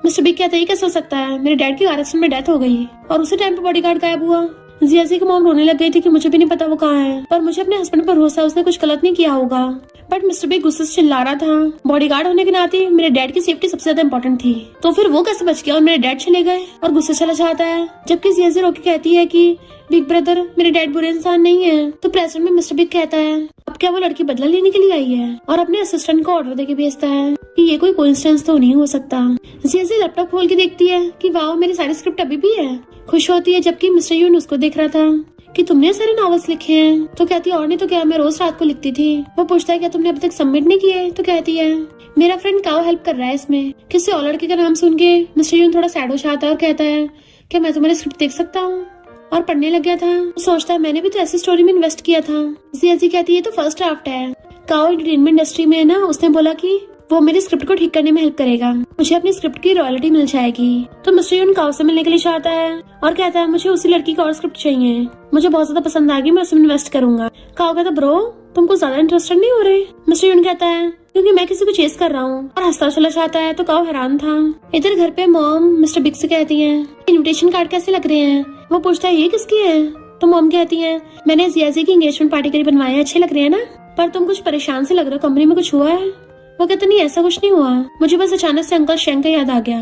मिस्टर बिग कहता है, ये कैसे हो सकता है, मेरे डैड की कार एक्सीडेंट में डेथ हो गई और उसी टाइम पे बॉडीगार्ड गायब हुआ। जिया की मॉम रोने लग गई थी कि मुझे भी नहीं पता वो कहाँ है, पर मुझे अपने हस्बैंड पर भरोसा, उसने कुछ गलत नहीं किया होगा। बट मिस्टर बिग गुस्से से चिल्ला रहा था, बॉडीगार्ड होने के नाते मेरे डैड की सेफ्टी सबसे ज्यादा इंपॉर्टेंट थी, तो फिर वो कैसे बच गया और मेरे डैड चले गए, और गुस्से चला जाता है। जबकि जिया रोके कहती है कि बिग ब्रदर, मेरे डैड बुरे इंसान नहीं है। तो प्रेजेंट में मिस्टर बिग कहता है, अब क्या वो लड़की बदला लेने के लिए आई है, और अपने असिस्टेंट को ऑर्डर देके भेजता है कि ये कोई कोइंसिडेंस तो नहीं हो सकता। जिया लैपटॉप खोल के देखती है कि वाह, मेरी सारी स्क्रिप्ट अभी भी है। खुश होती है, जबकि मिस्टर यून उसको देख रहा था कि तुमने सारे नॉवेल्स लिखे हैं। तो कहती है, और नहीं तो क्या, मैं रोज रात को लिखती थी। वो पूछता है, क्या तुमने अभी तक सबमिट नहीं किए? तो कहती है, मेरा फ्रेंड काओ हेल्प कर रहा है इसमें। किसी और लड़के का नाम सुन के मिस्टर यून थोड़ा सैड हो जाता है और कहता है, क्या मैं तुम्हारी स्क्रिप्ट देख सकता हूँ? और पढ़ने लग गया था। सोचता है, मैंने भी तो ऐसी स्टोरी में इन्वेस्ट किया था। जिया कहती है, तो फर्स्ट ड्राफ्ट है। काओ एंटरटेनमेंट इंडस्ट्री में है ना, उसने बोला कि वो मेरी स्क्रिप्ट को ठीक करने में हेल्प करेगा, मुझे अपनी स्क्रिप्ट की रॉयल्टी मिल जाएगी। तो मिस्टर यून काओ से मिलने के लिए चाहता है और कहता है, मुझे उसी लड़की का और स्क्रिप्ट चाहिए, मुझे बहुत ज्यादा पसंद आएगी, मैं उसमें इन्वेस्ट करूंगा। काओ कहता, ब्रो तुमको ज्यादा इंटरेस्टेड नहीं हो रहे? मिस्टर यून कहता है, क्योंकि मैं किसी को चेस कर रहा हूँ, और हंसता चला जाता है। तो काओ हैरान था। इधर घर पे मॉम मिस्टर बिग से कहती है, इन्विटेशन कार्ड कैसे लग रहे हैं? वो पूछता है, ये किसकी है? तो मॉम कहती है, मैंने जिया की एंगेजमेंट पार्टी के लिए बनवाए हैं, अच्छे लग रहे हैं ना? पर तुम कुछ परेशान से लग रहे हो, कंपनी में कुछ हुआ है? वो कहता, नहीं ऐसा कुछ नहीं हुआ, मुझे बस अचानक से अंकल शेंग का याद आ गया।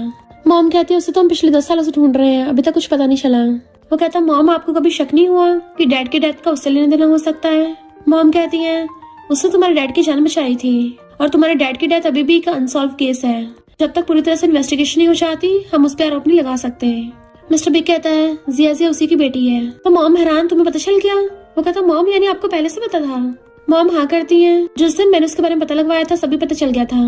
मॉम कहती है, उसे तो हम पिछले 10 सालों से ढूंढ रहे हैं, अभी तक कुछ पता नहीं चला। वो कहता, मॉम आपको कभी शक नहीं हुआ कि डैड की डेथ का उससे लेना देना हो सकता है? मॉम कहती है, उसने तुम्हारे डैड की जान बचाई थी, और तुम्हारे डैड की डेथ अभी भी एक अनसॉल्व केस है। जब तक पूरी तरह से इन्वेस्टिगेशन नहीं हो जाती, हम उस पर आरोप नहीं लगा सकते। मिस्टर बिग कहता है, जिया उसी की बेटी है। तो मॉम हैरान, तुम्हें पता चल गया? वो कहता, मॉम यानी आपको पहले से पता था? मॉम हाँ करती है, जिस दिन मैंने उसके बारे में पता लगवाया था सभी पता चल गया था।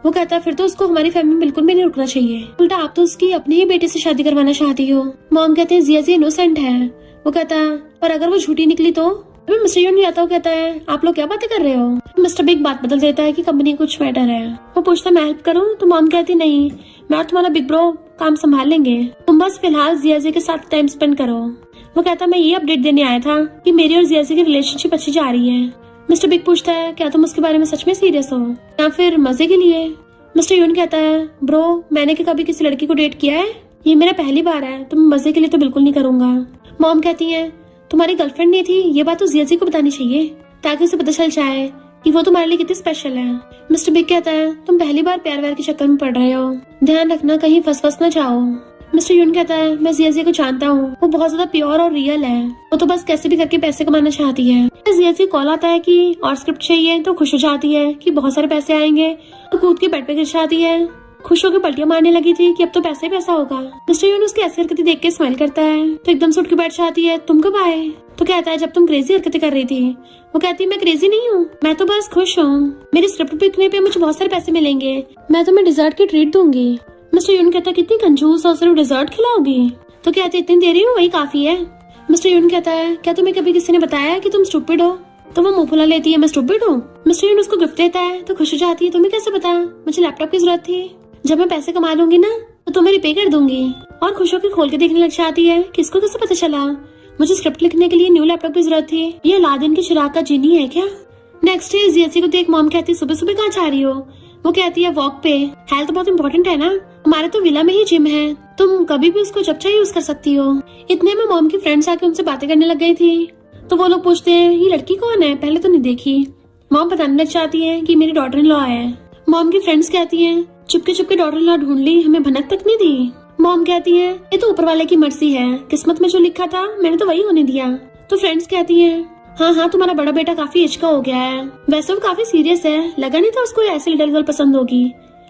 वो कहता है, फिर तो उसको हमारी फैमिली में बिल्कुल भी नहीं रुकना चाहिए, उल्टा आप तो उसकी अपनी ही बेटी से शादी करवाना चाहती हो। मॉम कहते हैं, जिया इनोसेंट है। वो कहता है, पर अगर वो झूठी निकली तो? अभी मिस्टर यून नहीं आता, वो कहता है, आप लोग क्या बातें कर रहे हो? मिस्टर बिग बात बदल देता है कि कंपनी का कुछ मैटर है। वो पूछता है, मैं हेल्प करूँ? तो मॉम कहती, नहीं, मैं और तुम्हारा बिग ब्रो काम संभाल लेंगे, तुम बस फिलहाल जिया के साथ टाइम स्पेंड करो। वो कहता है, मैं ये अपडेट देने आया था कि मेरी और जिया की रिलेशनशिप अच्छी जा रही है। मिस्टर बिग पूछता है, क्या तुम उसके बारे में सच में सीरियस हो या फिर मजे के लिए? मिस्टर यून कहता है, ब्रो मैंने क्या कभी किसी लड़की को डेट किया है? ये मेरा पहली बार है, तो मैं मजे के लिए तो बिल्कुल नहीं करूंगा। मॉम कहती है, तुम्हारी गर्लफ्रेंड नहीं थी, ये बात तो जिया को बतानी चाहिए ताकि उसे पता चल जाए कि वो तुम्हारे लिए कितनी स्पेशल है। मिस्टर बिग कहता है, तुम पहली बार प्यार व्यार के चक्कर में पड़ रहे हो, ध्यान रखना कहीं फंस न जाओ। मिस्टर यून कहता है, मैं जिया को जानता हूँ, वो बहुत ज्यादा प्योर और रियल है, वो तो बस कैसे भी करके पैसे कमाना चाहती है। जिया कॉल आता है कि और स्क्रिप्ट चाहिए, तो खुश हो जाती है कि बहुत सारे पैसे आएंगे, तो कूद के बेड पे गिर जाती है। खुश होकर पलटियां मारने लगी थी कि अब तो पैसा ही पैसा होगा। मिस्टर यून उसकी ऐसी हरकतें देख के स्माइल करता है, तो एकदम से उठ के बैठ जाती है, तुम कब आए? तो कहता है, जब तुम क्रेजी हरकतें कर रही थी। वो कहती है, मैं क्रेजी नहीं हूँ, मैं तो बस खुश हूँ, मेरी स्क्रिप्ट बिकने पे मुझे बहुत सारे पैसे मिलेंगे, मैं तुम्हें डिजर्ट की ट्रीट दूंगी। मिस्टर यून कहता है, कितनी कंजूस, और सिर्फ डिजर्ट खिलाओगी? तो कहती है, इतनी दे रही हूँ, वही काफी है। मिस्टर यून कहता है, क्या तुम्हें कभी किसी ने बताया कि तुम स्टूपिड हो? तो वो मुंह फुला लेती है, मैं स्टूपिड हूँ? मिस्टर यून उसको गिफ्ट देता है, तो खुश हो जाती है, तुम्हें कैसे पता? मुझे लैपटॉप की जरूरत थी, जब मैं पैसे कमा लूंगी ना तो तुम्हें रिपे कर दूंगी। और खुश होकर खोल के देखने लग जाती है, किसको कैसे पता चला? मुझे स्क्रिप्ट लिखने के लिए न्यू लैपटॉप की जरूरत थी, ये अलादीन के चिराग का जिनी है क्या? नेक्स्ट डे जिया को देख मॉम कहती है, सुबह सुबह कहाँ जा रही हो? वो कहती है, वॉक पे, हेल्थ बहुत इंपॉर्टेंट है ना, हमारे तो विला में ही जिम है, तुम कभी भी उसको जब चाहे यूज कर सकती हो। इतने में मॉम की फ्रेंड्स आके उनसे बातें करने लग गई थी, तो वो लोग पूछते हैं, ये लड़की कौन है, पहले तो नहीं देखी। मॉम बताने लग जाती है कि मेरी डॉटर इन लॉ है। मॉम की फ्रेंड्स कहती हैं, चुपके डॉटर इन लॉ ढूंढ ली, हमें भनक तक नहीं दी। मॉम कहती है, ये तो ऊपर वाले की मर्जी है, किस्मत में जो लिखा था मैंने तो वही होने दिया। तो फ्रेंड्स कहती हैं, हाँ तुम्हारा बड़ा बेटा काफी एज का हो गया है, वैसे वो काफी सीरियस है, लगा नहीं था उसको ऐसी लिटिल गर्ल पसंद होगी।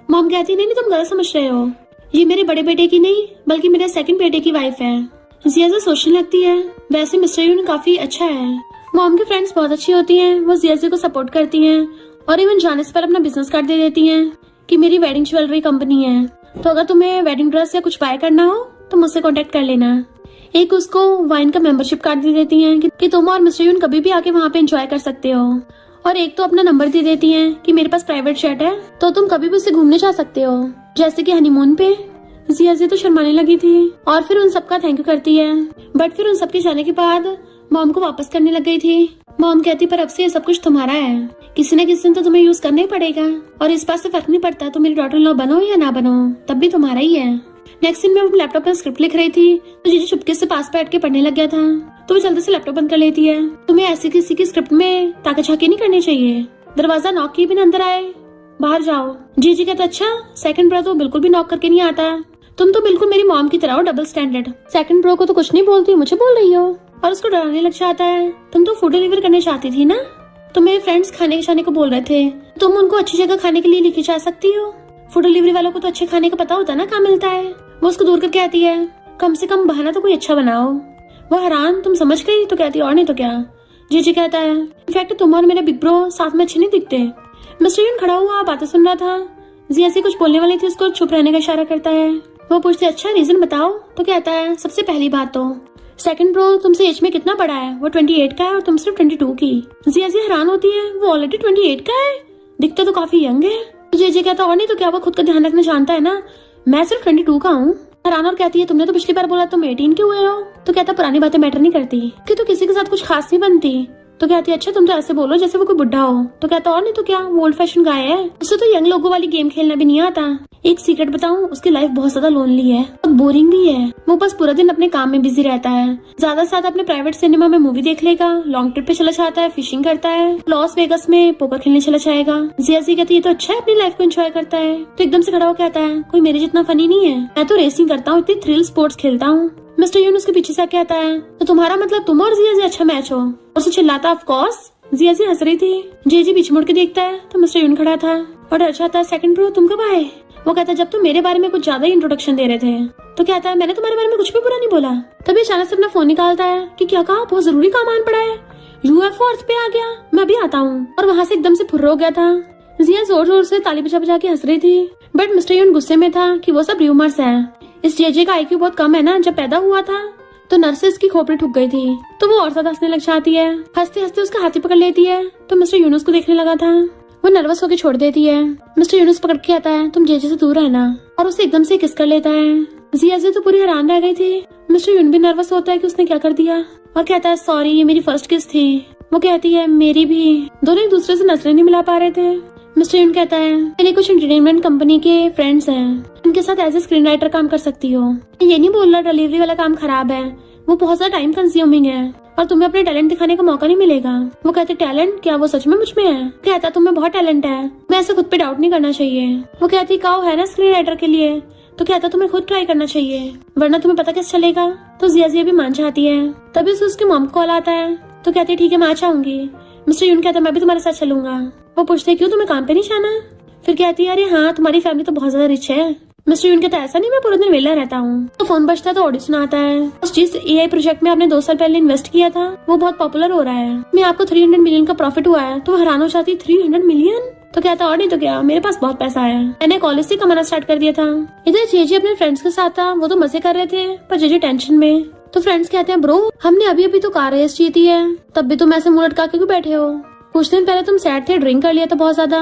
मॉम कहती नहीं तुम गलत समझ रहे हो, ये मेरे बड़े बेटे की नहीं बल्कि मेरे सेकंड बेटे की वाइफ है। जिया सोचने लगती है, वैसे मिस्टर यून काफी अच्छा है। मॉम की फ्रेंड्स बहुत अच्छी होती हैं, वो जिया को सपोर्ट करती हैं और इवन जाने से पर अपना बिजनेस कार्ड दे देती हैं कि मेरी वेडिंग ज्वेलरी कंपनी है, तो अगर तुम्हें वेडिंग ड्रेस या कुछ बाय करना हो तो मुझसे कांटेक्ट कर लेना। एक उसको वाइन का मेंबरशिप कार्ड दे देती हैं कि तुम और मिस्टर यून कभी भी आके वहाँ पे एंजॉय कर सकते हो, और एक तो अपना नंबर दे देती हैं कि मेरे पास प्राइवेट जेट है तो तुम कभी भी उससे घूमने जा सकते हो, जैसे कि हनीमून पे। जिया तो शर्माने लगी थी और फिर उन सबका थैंक यू करती है, बट फिर उन सबके जाने के बाद मॉम को वापस करने लग गई थी। मॉम कहती पर अब से ये सब कुछ तुम्हारा है, किसी न किसी दिन तो तुम्हें यूज करना ही पड़ेगा, और इस बात से फर्क नहीं पड़ता तुम मेरी डॉटर इन लॉ बनो या ना बनो, तब भी तुम्हारा ही है। नेक्स्ट सीन में वो लैपटॉप पर स्क्रिप्ट लिख रही थी तो जीजी चुपके से पास बैठ के पढ़ने लग गया था, तो वो जल्दी से लैपटॉप बंद कर लेती है। तुम्हें ऐसी किसी की स्क्रिप्ट में ताका झाकी नहीं करनी चाहिए। दरवाजा नॉक किए बिना अंदर आए, बाहर जाओ। जीजी कहता अच्छा, सेकंड ब्रो तो बिल्कुल भी नॉक करके नहीं आता, तुम तो बिल्कुल मेरी मॉम की तरह हो, डबल स्टैंडर्ड। सेकंड ब्रो को तो कुछ नहीं बोलती, मुझे बोल रही हो, और उसको डराने लग जाता है। तुम तो फूड डिलीवर करने चाहती थी ना, तो मेरे फ्रेंड्स खाने जाने को बोल रहे थे, तुम उनको अच्छी जगह खाने के लिए लेके जा सकती हो। फूड डिलीवरी वालों को तो अच्छे खाने का पता होता है ना कहाँ मिलता है। वो उसको दूर करके आती है, कम से कम बहाना तो कोई अच्छा बनाओ। वो हैरान, तुम समझ गई? तो कहती और नहीं तो क्या। जीजी कहता है इनफैक्ट तुम और मेरे बिग ब्रो साथ में अच्छे नहीं दिखते। मिस्टर यून खड़ा हुआ बातें सुन रहा था। जिया से कुछ बोलने वाली थी, उसको चुप रहने का इशारा करता है। वो पूछते अच्छा रीजन बताओ, तो कहता है सबसे पहली बात तो सेकंड ब्रो तुमसे एज में कितना बड़ा है, वो 28 का है और तुम सिर्फ 22 की। जिया हैरान होती है, वो ऑलरेडी 28 का है, दिखता तो काफी यंग है। जे कहता और नहीं तो क्या, वो खुद का ध्यान रखना जानता है ना, मैं सिर्फ 22 का हूँ। हैरान और कहती है तुमने तो पिछली बार बोला तुम 18 के हुए हो। तो कहता पुरानी बातें मैटर नहीं करती कि तो किसी के साथ कुछ खास नहीं बनती। तो कहती है अच्छा तुम तो ऐसे बोलो जैसे वो कोई बुढ़ा हो। तो कहता और नहीं तो क्या, वो ओल्ड फैशन गाय है, उसे तो यंग लोगों वाली गेम खेलना भी नहीं आता। एक सीक्रेट बताऊं, उसकी लाइफ बहुत ज्यादा लोनली है और बोरिंग भी है। वो बस पूरा दिन अपने काम में बिजी रहता है, ज्यादा से ज्यादा अपने प्राइवेट सिनेमा में मूवी देख लेगा, लॉन्ग ट्रिप पे चला जाता है, फिशिंग करता है, लॉस वेगस में पोकर खेलने चला जाएगा। जिया कहती है तो अच्छा है, अपनी लाइफ को एंजॉय करता है। तो एकदम से खड़ा हो कहता है कोई मेरे जितना फनी नहीं है, मैं तो रेसिंग करता हूँ, इतनी थ्रिल स्पोर्ट्स खेलता हूँ। मिस्टर यून उसके पीछे से कहता है तो तुम्हारा मतलब तुम और जिया अच्छा मैच हो। उसे चिल्लाता ऑफ कोर्स। जिया हंस रही थी। जे बीच मुड़ के देखता है तो मिस्टर यून खड़ा था और डर जाता है सेकंड ब्रो तुम कब आए। वो कहता है जब तुम मेरे बारे में कुछ ज्यादा ही इंट्रोडक्शन दे रहे थे। तो कहता है मैंने तुम्हारे बारे में कुछ भी बुरा नहीं बोला। तभी अचानक से अपना फोन निकालता है कि क्या कहा, बहुत जरूरी काम आन पड़ा है, यूएफओ अर्थ पे आ गया, मैं अभी आता हूँ। और वहाँ से एकदम से फुर्र हो गया था। जिया जोर जोर से ताली बजा के हंस रही थी, बट मिस्टर यून गुस्से में था कि वो सब र्यूमर्स है। इस जेजे का आईक्यू बहुत कम है ना, जब पैदा हुआ था तो नर्सेस की खोपड़ी ठुक गई थी, तो वो और ज्यादा हंसने लग जाती है। हंसते हंसते उसका हाथी पकड़ लेती है तो मिस्टर यूनुस को देखने लगा था। वो नर्वस होकर छोड़ देती है। मिस्टर यूनुस पकड़ के आता है तुम जेजे से दूर रहना, और उसे एकदम से किस कर लेता है। जिया तो पूरी हैरान रह गई थी। मिस्टर यून भी नर्वस होता है कि उसने क्या कर दिया और कहता है सॉरी ये मेरी फर्स्ट किस थी। वो कहती है मेरी भी। दोनों एक दूसरे से नजरें नहीं मिला पा रहे थे। मिस्टर यून कहता है मेरे कुछ एंटरटेनमेंट कंपनी के फ्रेंड्स हैं, उनके साथ एज ए स्क्रीन राइटर काम कर सकती हो। ये नहीं बोल रहा डिलीवरी वाला काम खराब है, वो बहुत ज्यादा टाइम कंज्यूमिंग है और तुम्हें अपने टैलेंट दिखाने का मौका नहीं मिलेगा। वो कहते टैलेंट, क्या वो सच में मुझ में है? कहता तुम्हें बहुत टैलेंट है, मैं ऐसे खुद पे डाउट नहीं करना चाहिए। वो कहती काओ है ना स्क्रीन राइटर के लिए। तो कहता तुम्हें खुद ट्राई करना चाहिए, वरना तुम्हें पता कैसे चलेगा। तो जिया भी मान जाती है। तभी उसे उसके मॉम कॉल आता है तो कहती ठीक है मैं आ जाऊंगी। मिस्टर यून कहता मैं भी तुम्हारे साथ चलूंगा। वो पूछते क्यों, तुम्हें काम पे नहीं जाना? फिर कहती है अरे हाँ तुम्हारी फैमिली तो बहुत ज्यादा रिच है। मिस्टर यून कहता ऐसा नहीं, मैं पूरे दिन वेला रहता हूँ। तो फोन बजता है तो ऑडिशन आता है। जिस एआई प्रोजेक्ट में आपने 2 साल पहले इन्वेस्ट किया था वो बहुत पॉपुलर हो रहा है, मैं आपको 300 मिलियन का प्रॉफिट हुआ है। तो वो हैरान हो जाती 300 मिलियन। तो कहता और नहीं तो क्या, मेरे पास बहुत पैसा है, मैंने कॉलेज से कमाना स्टार्ट कर दिया था। इधर जेजे अपने फ्रेंड्स के साथ था, वो तो मजे कर रहे थे पर जेजे टेंशन में। तो फ्रेंड्स कहते हैं ब्रो हमने अभी अभी तो कार रेस जीती है, तब भी तुम ऐसे मुंह लटका के क्यों बैठे हो? कुछ दिन पहले तुम सैड थे, ड्रिंक कर लिया था बहुत ज्यादा,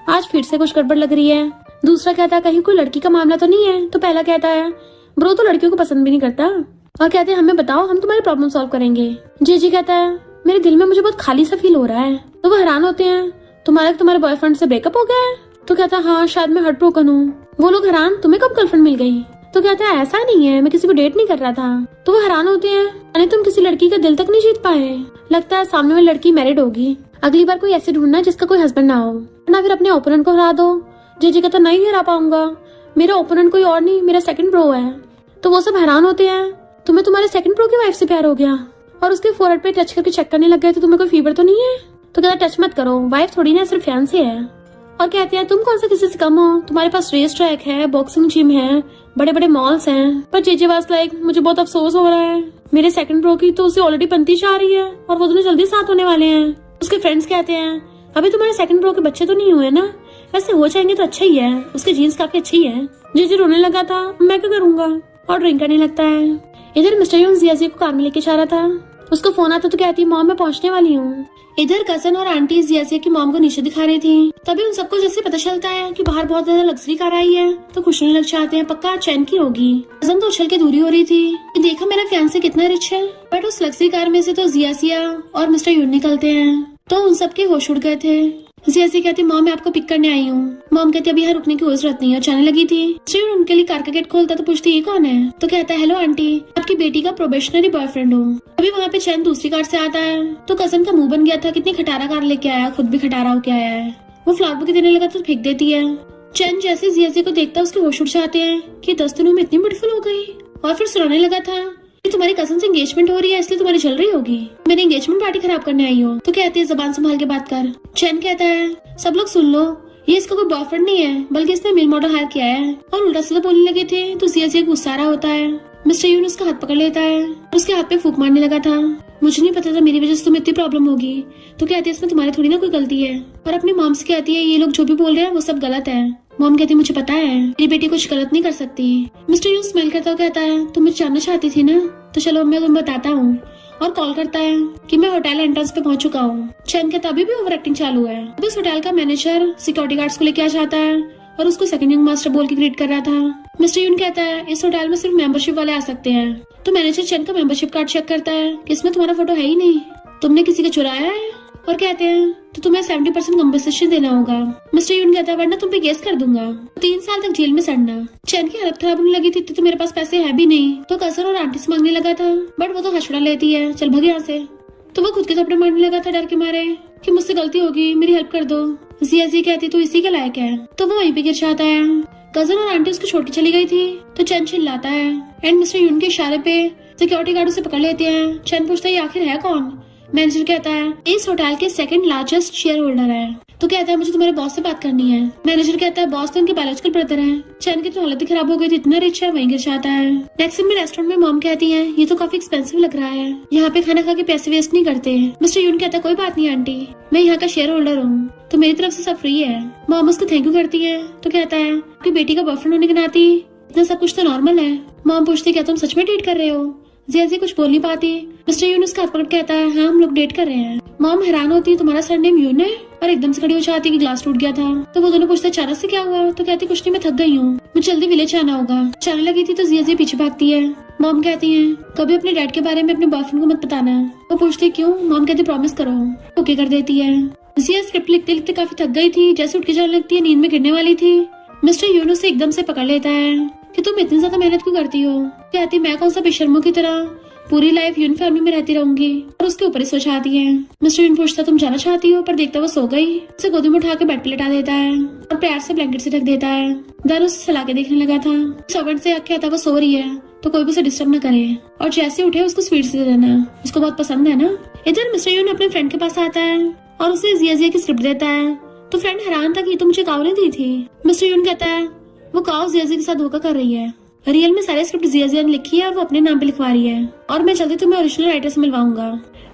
आज फिर से कुछ गड़बड़ लग रही है। दूसरा कहता है कहीं कोई लड़की का मामला तो नहीं है? तो पहला कहता है ब्रो तो लड़कियों को पसंद भी नहीं करता। और कहते हैं हमें बताओ, हम तुम्हारी प्रॉब्लम सॉल्व करेंगे। जेजी कहता है मेरे दिल में मुझे बहुत खाली सा फील हो रहा है। तो वो हैरान होते हैं तुम्हारे बॉयफ्रेंड से ब्रेकअप हो गया है? तो कहता है हाँ शायद मैं हार्ट ब्रोकन हूँ। वो लोग हैरान तुम्हें कब गर्लफ्रेंड मिल गई? तो कहता है ऐसा नहीं है, मैं किसी को डेट नहीं कर रहा था। तो वो हैरान होते हैं यानी तुम किसी लड़की का दिल तक नहीं जीत पाए। लगता है सामने वाली लड़की मैरिड होगी, अगली बार कोई ऐसे ढूंढना जिसका कोई हस्बैंड ना हो, ना फिर अपने ओपोनेंट को हरा दो। जेजे कहता नहीं हरा पाऊंगा, मेरा ओपोनेंट कोई और नहीं, मेरा सेकंड ब्रो है। तो वो सब हैरान होते हैं तुम्हें तुम्हारे सेकंड ब्रो की वाइफ से प्यार हो गया और उसके फोरहेड पे टच करके चेक करने लग गए तो तुम्हें कोई फीवर तो नहीं है? तो कहता टच मत करो, वाइफ थोड़ी ना सिर्फ फैंसी है। और कहते हैं तुम कौन सा किसी से कम हो, तुम्हारे पास रेस ट्रैक है, बॉक्सिंग जिम है, बड़े बड़े मॉल्स हैं। पर जेजे वाज लाइक मुझे बहुत अफसोस हो रहा है, मेरे सेकंड ब्रो की तो उसे ऑलरेडी बनती जा रही है और वो दोनों जल्दी साथ होने वाले हैं। उसके फ्रेंड्स कहते हैं अभी तुम्हारे सेकंड ब्रो के बच्चे तो नहीं हुए ना, वैसे हो जाएंगे तो अच्छा ही है, उसके जीन्स काफी अच्छी है। जेजे रोने लगा था मैं क्या करूंगा। और ड्रिंक करने लगता है। इधर मिस्टर यून जियाजिया को कार में लेके जा रहा था। उसको फोन आता तो कहती मॉम मैं पहुंचने वाली हूँ। इधर कजन और आंटी जियाजिया की मॉम को नीचे दिखा रही थी। तभी उन सबको जैसे पता चलता है कि बाहर बहुत ज्यादा लग्जरी कार आई है तो खुश होने लग जाते हैं, पक्का चैन की होगी। कजन तो उछल के दूरी हो रही थी कि देखा मेरा फियांसे कितना रिच है। बट उस लग्जरी कार में से तो जियाजिया और मिस्टर यून निकलते हैं तो उन सबके होश उड़ गए थे। जियाजिया कहती मॉम मैं आपको पिक करने आई हूँ। मॉम कहती अभी यहाँ रुकने की कोई जरूरत नहीं है और जाने लगी थी। मिस्टर यून उनके लिए कार का गेट खोलता तो पूछती ये कौन है, तो कहता है हेलो आंटी, आपकी बेटी का प्रोबेशनरी बॉयफ्रेंड हूँ। अभी वहाँ पे चैन दूसरी कार से आता है तो कजन का मुंह बन गया था, कितनी खटारा कार लेके आया, खुद भी खटारा होके आया है। वो फ्लावर बुके देने लगा तो फेंक देती है। चैन जैसे जियाजिया को देखता उसके होश उड़ जाते हैं कि 10 दिनों में इतनी ब्यूटीफुल हो गई। और फिर सुनाने लगा था कि तुम्हारी कजन से एंगेजमेंट हो रही है इसलिए तुम्हारी चल रही होगी, मेरी एंगेजमेंट पार्टी खराब करने आई हो। तो कहती है जबान संभाल के बात कर। चैन कहता है सब लोग सुन लो, ये इसका कोई बॉयफ्रेंड नहीं है बल्कि इसने मेल मॉडल हायर किया है। और उल्टा सीधा बोलने लगे थे तो जियाजिया गुस्सा रहा होता है। मिस्टर यून उसका हाथ पकड़ लेता है, उसके हाथ पे फूंक मारने लगा था। मुझे नहीं पता था मेरी वजह से तुम्हें इतनी प्रॉब्लम होगी। तो कहती है इसमें तुम्हारी थोड़ी ना कोई गलती है। और अपनी मॉम से कहती है ये लोग जो भी बोल रहे हैं वो सब गलत है। मॉम कहती मुझे पता है मेरी बेटी कुछ गलत नहीं कर सकती। मिस्टर यून स्माइल करता हुआ कहता है तुम मुझे जानना चाहती थी ना, तो चलो मैं तुम्हें बताता हूँ। और कॉल करता है कि मैं होटल एंट्रेंस पे पहुंच चुका हूँ। चैन कहता अभी भी ओवर एक्टिंग चालू है। अभी उस होटल का मैनेजर सिक्योरिटी गार्ड्स को लेके आ जाता है और उसको सेकंड यंग मास्टर बोल के ग्रीट कर रहा था। मिस्टर यून कहता है इस होटल में सिर्फ मेंबरशिप वाले आ सकते हैं। तो मैनेजर चैन का मेंबरशिप कार्ड चेक करता है कि इसमें तुम्हारा फोटो है ही नहीं, तुमने किसी का चुराया है। और कहते हैं तो तुम्हें 70% कम्पनसेशन देना होगा। मिस्टर यून कहता है वरना तुम पे केस कर दूंगा, 3 साल तक जेल में सड़ना। चैन की हालत खराब होने लगी थी तो मेरे पास पैसे है भी नहीं, तो कजन और आंटी से मांगने लगा था बट वो तो हंसड़ा लेती है चल भाग यहाँ से। तो वो खुद के थप्पड़ मारने लगा था डर के मारे कि मुझसे गलती होगी मेरी हेल्प कर दो। जियाजिया कहती तो इसी का लायक है, तो वो वहीं पे गिर जाता है। कजन और आंटी उसको छोड़ के चली गई थी तो चैन चिल्लाता है एंड मिस्टर यून के इशारे पे सिक्योरिटी गार्ड उसे पकड़ लेते हैं। चैन पूछता है आखिर है कौन। मैनेजर कहता है इस होटल के सेकंड लार्जेस्ट शेयर होल्डर है। तो कहता है मुझे तुम्हारे बॉस से बात करनी है। मैनेजर कहता है बॉस तो उनके बायोलॉजिकल ब्रदर है। चैन की तो हालत ही खराब हो गई थी, इतना रिच है वहीं गिर जाता है। नेक्स्ट में रेस्टोरेंट में मॉम कहती है ये तो काफी एक्सपेंसिव लग रहा है, यहाँ पे खाना खा के पैसे वेस्ट नहीं करते। मिस्टर यून कहता है कोई बात नहीं आंटी, मैं यहाँ का शेयर होल्डर हूँ तो मेरी तरफ से सब फ्री है। मॉम उसको थैंक यू करती है तो कहता है कि बेटी का बॉयफ्रेंड होने के नाते इतना सब कुछ तो नॉर्मल है। मॉम पूछती क्या तुम सच में डेट कर रहे हो। जियाजिया कुछ बोल नहीं पाती। मिस्टर यून उसका हाथ पकड़ कहता है हाँ हम लोग डेट कर रहे हैं। मॉम हैरान होती है तुम्हारा सरनेम यून है, और एकदम से खड़ी हो जाती कि ग्लास टूट गया था। तो वो दोनों पूछते अचानक से क्या हुआ। तो कहती कुछ नहीं मैं थक गई हूँ, मुझे जल्दी विलेज आना होगा। जाने लगी थी तो जियाजिया पीछे भागती है। मॉम कहती है कभी अपने डैड के बारे में अपने बॉयफ्रेंड को मत बताना। वो पूछती क्यों। मॉम कहती प्रॉमिस करो। ओके कर देती है। जिया स्क्रिप्ट लिखते लिखते काफी थक गई थी, जैसे उठ के जाने लगती है, नींद में गिरने वाली थी। मिस्टर यून उसे एकदम से पकड़ लेता है कि तुम इतनी ज्यादा मेहनत क्यों करती हो। कहती मैं कौन सा बेशर्मों की तरह पूरी लाइफ यून फैमिली में रहती रहूंगी, और उसके ऊपर ही सो जाती है। मिस्टर यून पूछता तुम जाना चाहती हो, पर देखता वो सो गई। उसे गोदी में उठा के बेड पे लेटा देता है और प्यार से ब्लैंकेट से ढक देता है। दारू उसे सला के देखने लगा था। सर्वेंट से आके आता वो सो रही है तो कोई भी उसे डिस्टर्ब न करे, और जैसे उठे उसको स्वीट्स दे देना, उसको बहुत पसंद है ना। इधर मिस्टर यून अपने फ्रेंड के पास आता है और उसे जियाजिया की स्क्रिप्ट देता है। तो फ्रेंड हैरान था कि तो मुझे काऊ ने दी थी। मिस्टर यून कहता है वो काऊ जियाजिया के साथ धोखा कर रही है, रियल में सारे स्क्रिप्ट जियाजिया ने लिखी है और वो अपने नाम पे लिखवा रही है, और मैं जल्दी तुम्हें ओरिजिनल राइटर से मिलवाऊंगा।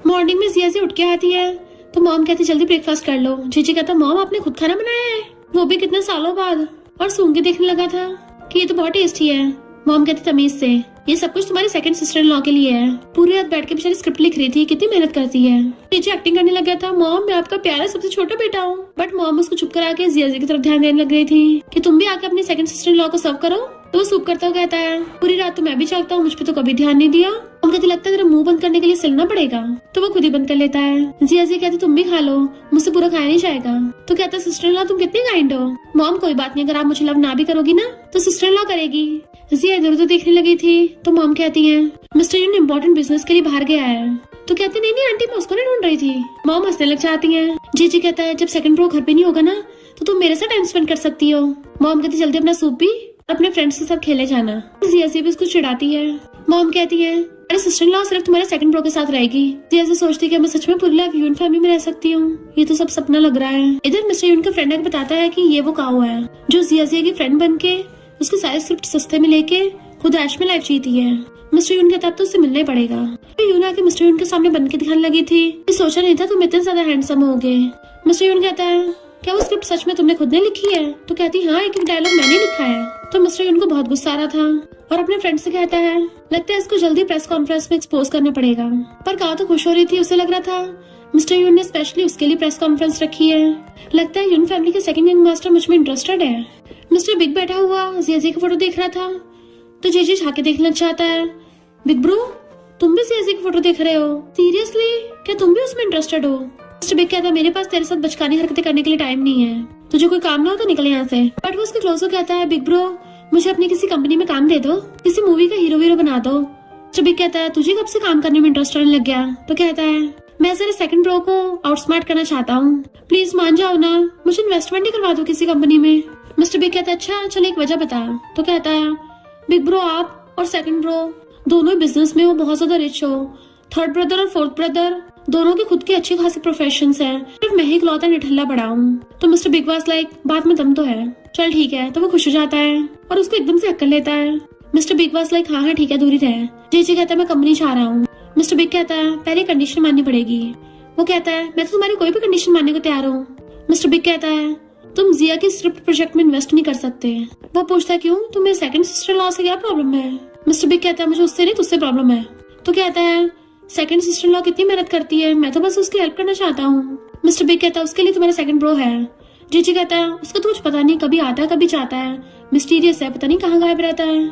मॉर्निंग में जियाजिया उठ के आती है तो मॉम कहती जल्दी ब्रेकफास्ट कर लो। जीजी कहता मॉम आपने खुद खाना बनाया है, वो भी कितने सालों बाद, और सूंघ के देखने लगा था कि ये तो बहुत टेस्टी है। मॉम कहती तमीज से ये सब कुछ तुम्हारी सेकंड सिस्टर इन लॉ के लिए है। पूरी रात बैठ के बेचारी स्क्रिप्ट लिख रही थी, कितनी मेहनत करती है। जीजी एक्टिंग करने लग गया था मॉम मैं आपका प्यारा सबसे छोटा बेटा हूँ, बट मॉम उसको चुप करा के जियाजिया की तरफ ध्यान देने लग रही थी कि तुम भी आके अपनी सेकंड सिस्टर इन लॉ को सर्व करो। तो वो सूप करता हुआ कहता है पूरी रात तो मैं भी जागता हूँ, मुझ पे तो कभी ध्यान नहीं दिया। मॉम कहती लगता है तेरा मुंह बंद करने के लिए सिलना पड़ेगा, तो वो खुद ही बंद कर लेता है। जियाजिया कहती तुम भी खा लो, मुझसे पूरा खाया नहीं जाएगा। तो कहता सिस्टर इन लॉ तुम कितनी काइंड हो। मॉम कोई बात नहीं, अगर आप मुझे लव ना भी करोगी ना तो सिस्टर इन लॉ करेगी। जिया इधर उधर देखने लगी थी तो मॉम कहती है मिस्टर यून इम्पोर्टेंट बिजनेस के लिए बाहर गया है। तो कहते नहीं आंटी मैं उसको नहीं ढूंढ रही थी। मॉम हंसने लग जाती है। जीजी कहता है जब सेकंड प्रो घर पे नहीं होगा ना तो तुम मेरे साथ टाइम स्पेंड कर सकती हो। मॉम कहती जल्दी अपना सूप भी अपने फ्रेंड्स के साथ खेले जाना। जियाजिया भी उसको चिढ़ाती है। मॉम कहती है अरे सिस्टर इन लॉ सिर्फ तुम्हारे सेकंड प्रो के साथ रहेगी। जियाजिया सोचती है कि मैं सच में पूरी लाइफ यून फैमिली में रह सकती हूँ, ये तो सब सपना लग रहा है। इधर मिस्टर यून का फ्रेंड आके बताता है कि ये वो काऊ है जो जियाजिया की फ्रेंड बन के उसके सारे स्क्रिप्ट सस्ते में लेके खुद ऐश में लाइफ जीती है। मिस्टर यून कहता तो उससे मिलना ही पड़ेगा। यून आके मिस्टर यून के सामने बन के दिखाने लगी थी, सोचा नहीं था तुम इतने ज्यादा हैंडसम होगे। मिस्टर यून कहता है क्या वो स्क्रिप्ट सच में तुमने खुद ने लिखी है? तो कहती हाँ, एक डायलॉग मैंने लिखा है। तो मिस्टर यून को बहुत गुस्सा आ रहा था और अपने फ्रेंड से कहता है लगता है इसको जल्दी प्रेस कॉन्फ्रेंस में एक्सपोज करना पड़ेगा। पर काओ तो खुश हो रही थी, उसे लग रहा था मिस्टर यून ने स्पेशली उसके लिए प्रेस कॉन्फ्रेंस रखी है। लगता है यून फैमिली के सेकंड यंग मास्टर मुझ में इंटरेस्टेड है। मिस्टर बिग बैठा हुआ जियाजी की फोटो देख रहा था तो जेजे झाके देखना चाहता है। बिग ब्रो, तुम भी जियाजी की फोटो देख रहे हो? सीरियसली, क्या तुम भी उसमें इंटरेस्टेड हो? मिस्टर बिग कहता है मेरे पास तेरे साथ बचकानी हरकतें करने के लिए टाइम नहीं है, तुझे कोई काम ना हो तो निकल यहाँ से। बट वो उसके क्लोज हो कहता है बिग ब्रो, मुझे अपनी किसी कंपनी में काम दे दो, किसी मूवी का हीरो बना दो। मिस्टर बिग कहता है तुझे कब से काम करने में इंटरेस्ट आने लग गया? तो कहता है मैं तेरे सेकंड ब्रो को आउटस्मार्ट करना चाहता हूँ, प्लीज मान जाओ ना, मुझे इन्वेस्टमेंट ही करवा दो किसी कंपनी में। मिस्टर बिग कहता है अच्छा चल एक वजह बता। तो कहता है बिग ब्रो, आप और सेकंड ब्रो दोनों बिजनेस में हो, बहुत ज्यादा रिच हो। थर्ड ब्रदर और फोर्थ ब्रदर दोनों के खुद के अच्छे खासे प्रोफेशंस हैं, सिर्फ मैं ही इकलौता निठल्ला पड़ा हूँ। तो मिस्टर बिग वाज लाइक बात में दम तो है, चल ठीक है। तो वो खुश हो जाता है और उसको एकदम से हक कर लेता है। मिस्टर बिग वाज लाइक हाँ ठीक है, दूरी रहे। जेजे कहता है मैं कंपनी चाह रहा हूँ। मिस्टर बिग कहता है पहले कंडीशन माननी पड़ेगी। वो कहता है मैं तो तुम्हारी कोई भी कंडीशन मानने को तैयार हूँ। मिस्टर बिग कहता है तुम जिया की स्क्रिप्ट प्रोजेक्ट में इन्वेस्ट नहीं कर सकते। वो पूछता है क्यों, तुम्हें सेकंड सिस्टर लॉ से क्या प्रॉब्लम है? मिस्टर बिग कहता है मुझे उससे नहीं तुझसे प्रॉब्लम है। तो कहता है सेकंड सिस्टर लॉ कितनी मेहनत करती है, मैं तो बस उसकी हेल्प करना चाहता हूँ। मिस्टर बिग कहता है उसके लिए तुम्हारा सेकंड ब्रो है। जीजी कहता है उसका तो कुछ पता नहीं, कभी आता है कभी जाता है, मिस्टीरियस है, पता नहीं कहाँ गायब रहता है,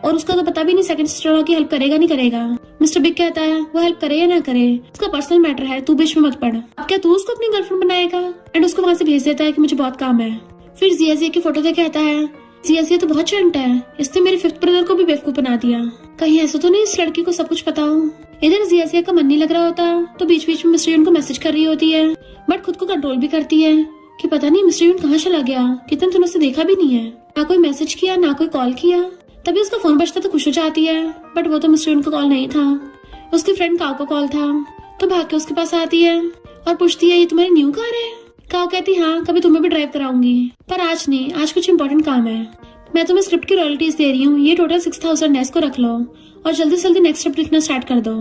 और उसका तो पता भी नहीं सेकंड सिस्टर लॉ की हेल्प करेगा नहीं करेगा। मिस्टर बिग कहता है वो हेल्प करे या ना करे उसका पर्सनल मैटर है, तू बीच में मत पड़। अब क्या तू उसको अपनी गर्लफ्रेंड बनाएगा? एंड उसको वहाँ से भेज देता है कि मुझे बहुत काम है। फिर जिया की फोटो देख कहता है जिया तो बहुत चंट है, इसने मेरे फिफ्थ ब्रदर को भी बेवकूफ बना दिया, कहीं ऐसा तो नहीं इस लड़की को सब कुछ पता हो। इधर जिया का मन नहीं लग रहा होता तो बीच बीच में मिस्टर यून को मैसेज कर रही होती है, बट खुद को कंट्रोल भी करती है कि पता नहीं मिस्टर यून कहाँ चला गया, कितने दिनों से देखा भी नहीं है, ना कोई मैसेज किया ना कोई कॉल किया। तभी उसका फोन बजता तो खुश हो जाती है, बट वो तो मिस्टर यून का कॉल नहीं था, उसकी फ्रेंड काओ का कॉल था। तो भाग के उसके पास आती है और पूछती है ये तुम्हारी न्यू कार है? काओ कहती हाँ, कभी तुम्हें भी ड्राइव कराऊंगी, पर आज नहीं, आज कुछ इम्पोर्टेंट काम है। मैं तुम्हें स्क्रिप्ट की रॉयल्टीज दे रही हूँ, ये टोटल 6000 है, इसको रख लो और जल्दी से जल्दी नेक्स्ट स्क्रिप्ट लिखना स्टार्ट कर दो।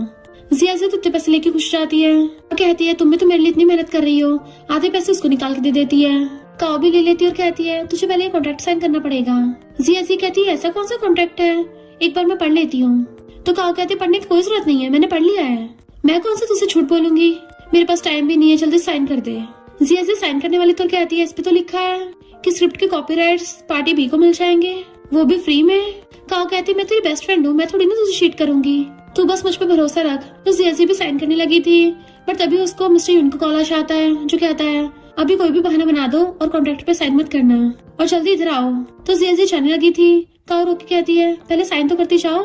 जिया से इतने पैसे लेके खुश जाती है और कहती है तुम भी तो मेरे लिए इतनी मेहनत कर रही हो, आधे पैसे उसको निकाल के दे देती है। काओ भी ले लेती है और कहती है तुझे पहले ये कॉन्ट्रैक्ट साइन करना पड़ेगा। जिया कहती है ऐसा कौन सा कॉन्ट्रैक्ट है, एक बार मैं पढ़ लेती हूँ। तो काओ कहती है पढ़ने की कोई जरूरत नहीं है, मैंने पढ़ लिया है, मैं कौन सा तुझसे झूठ बोलूंगी, मेरे पास टाइम भी नहीं है, जल्दी साइन कर दे। जिया साइन करने वाली तो कहती है इस पे तो लिखा है कि स्क्रिप्ट के कॉपीराइट्स पार्टी बी को मिल जाएंगे, वो भी फ्री में। काओ कहती है मैं तेरी बेस्ट फ्रेंड हूँ, मैं थोड़ी ना तुझे चीट करूंगी, तू बस मुझ पे भरोसा रख। तो जिया भी साइन करने लगी थी, पर तभी उसको मिस्टर यून को कॉल आ जाता है जो कहता है अभी कोई भी बहाना बना दो और कॉन्ट्रैक्ट पे साइन मत करना और जल्दी इधर आओ। तो जिया जाने लगी थी, काओ रोक के कहती है पहले साइन तो करती जाओ।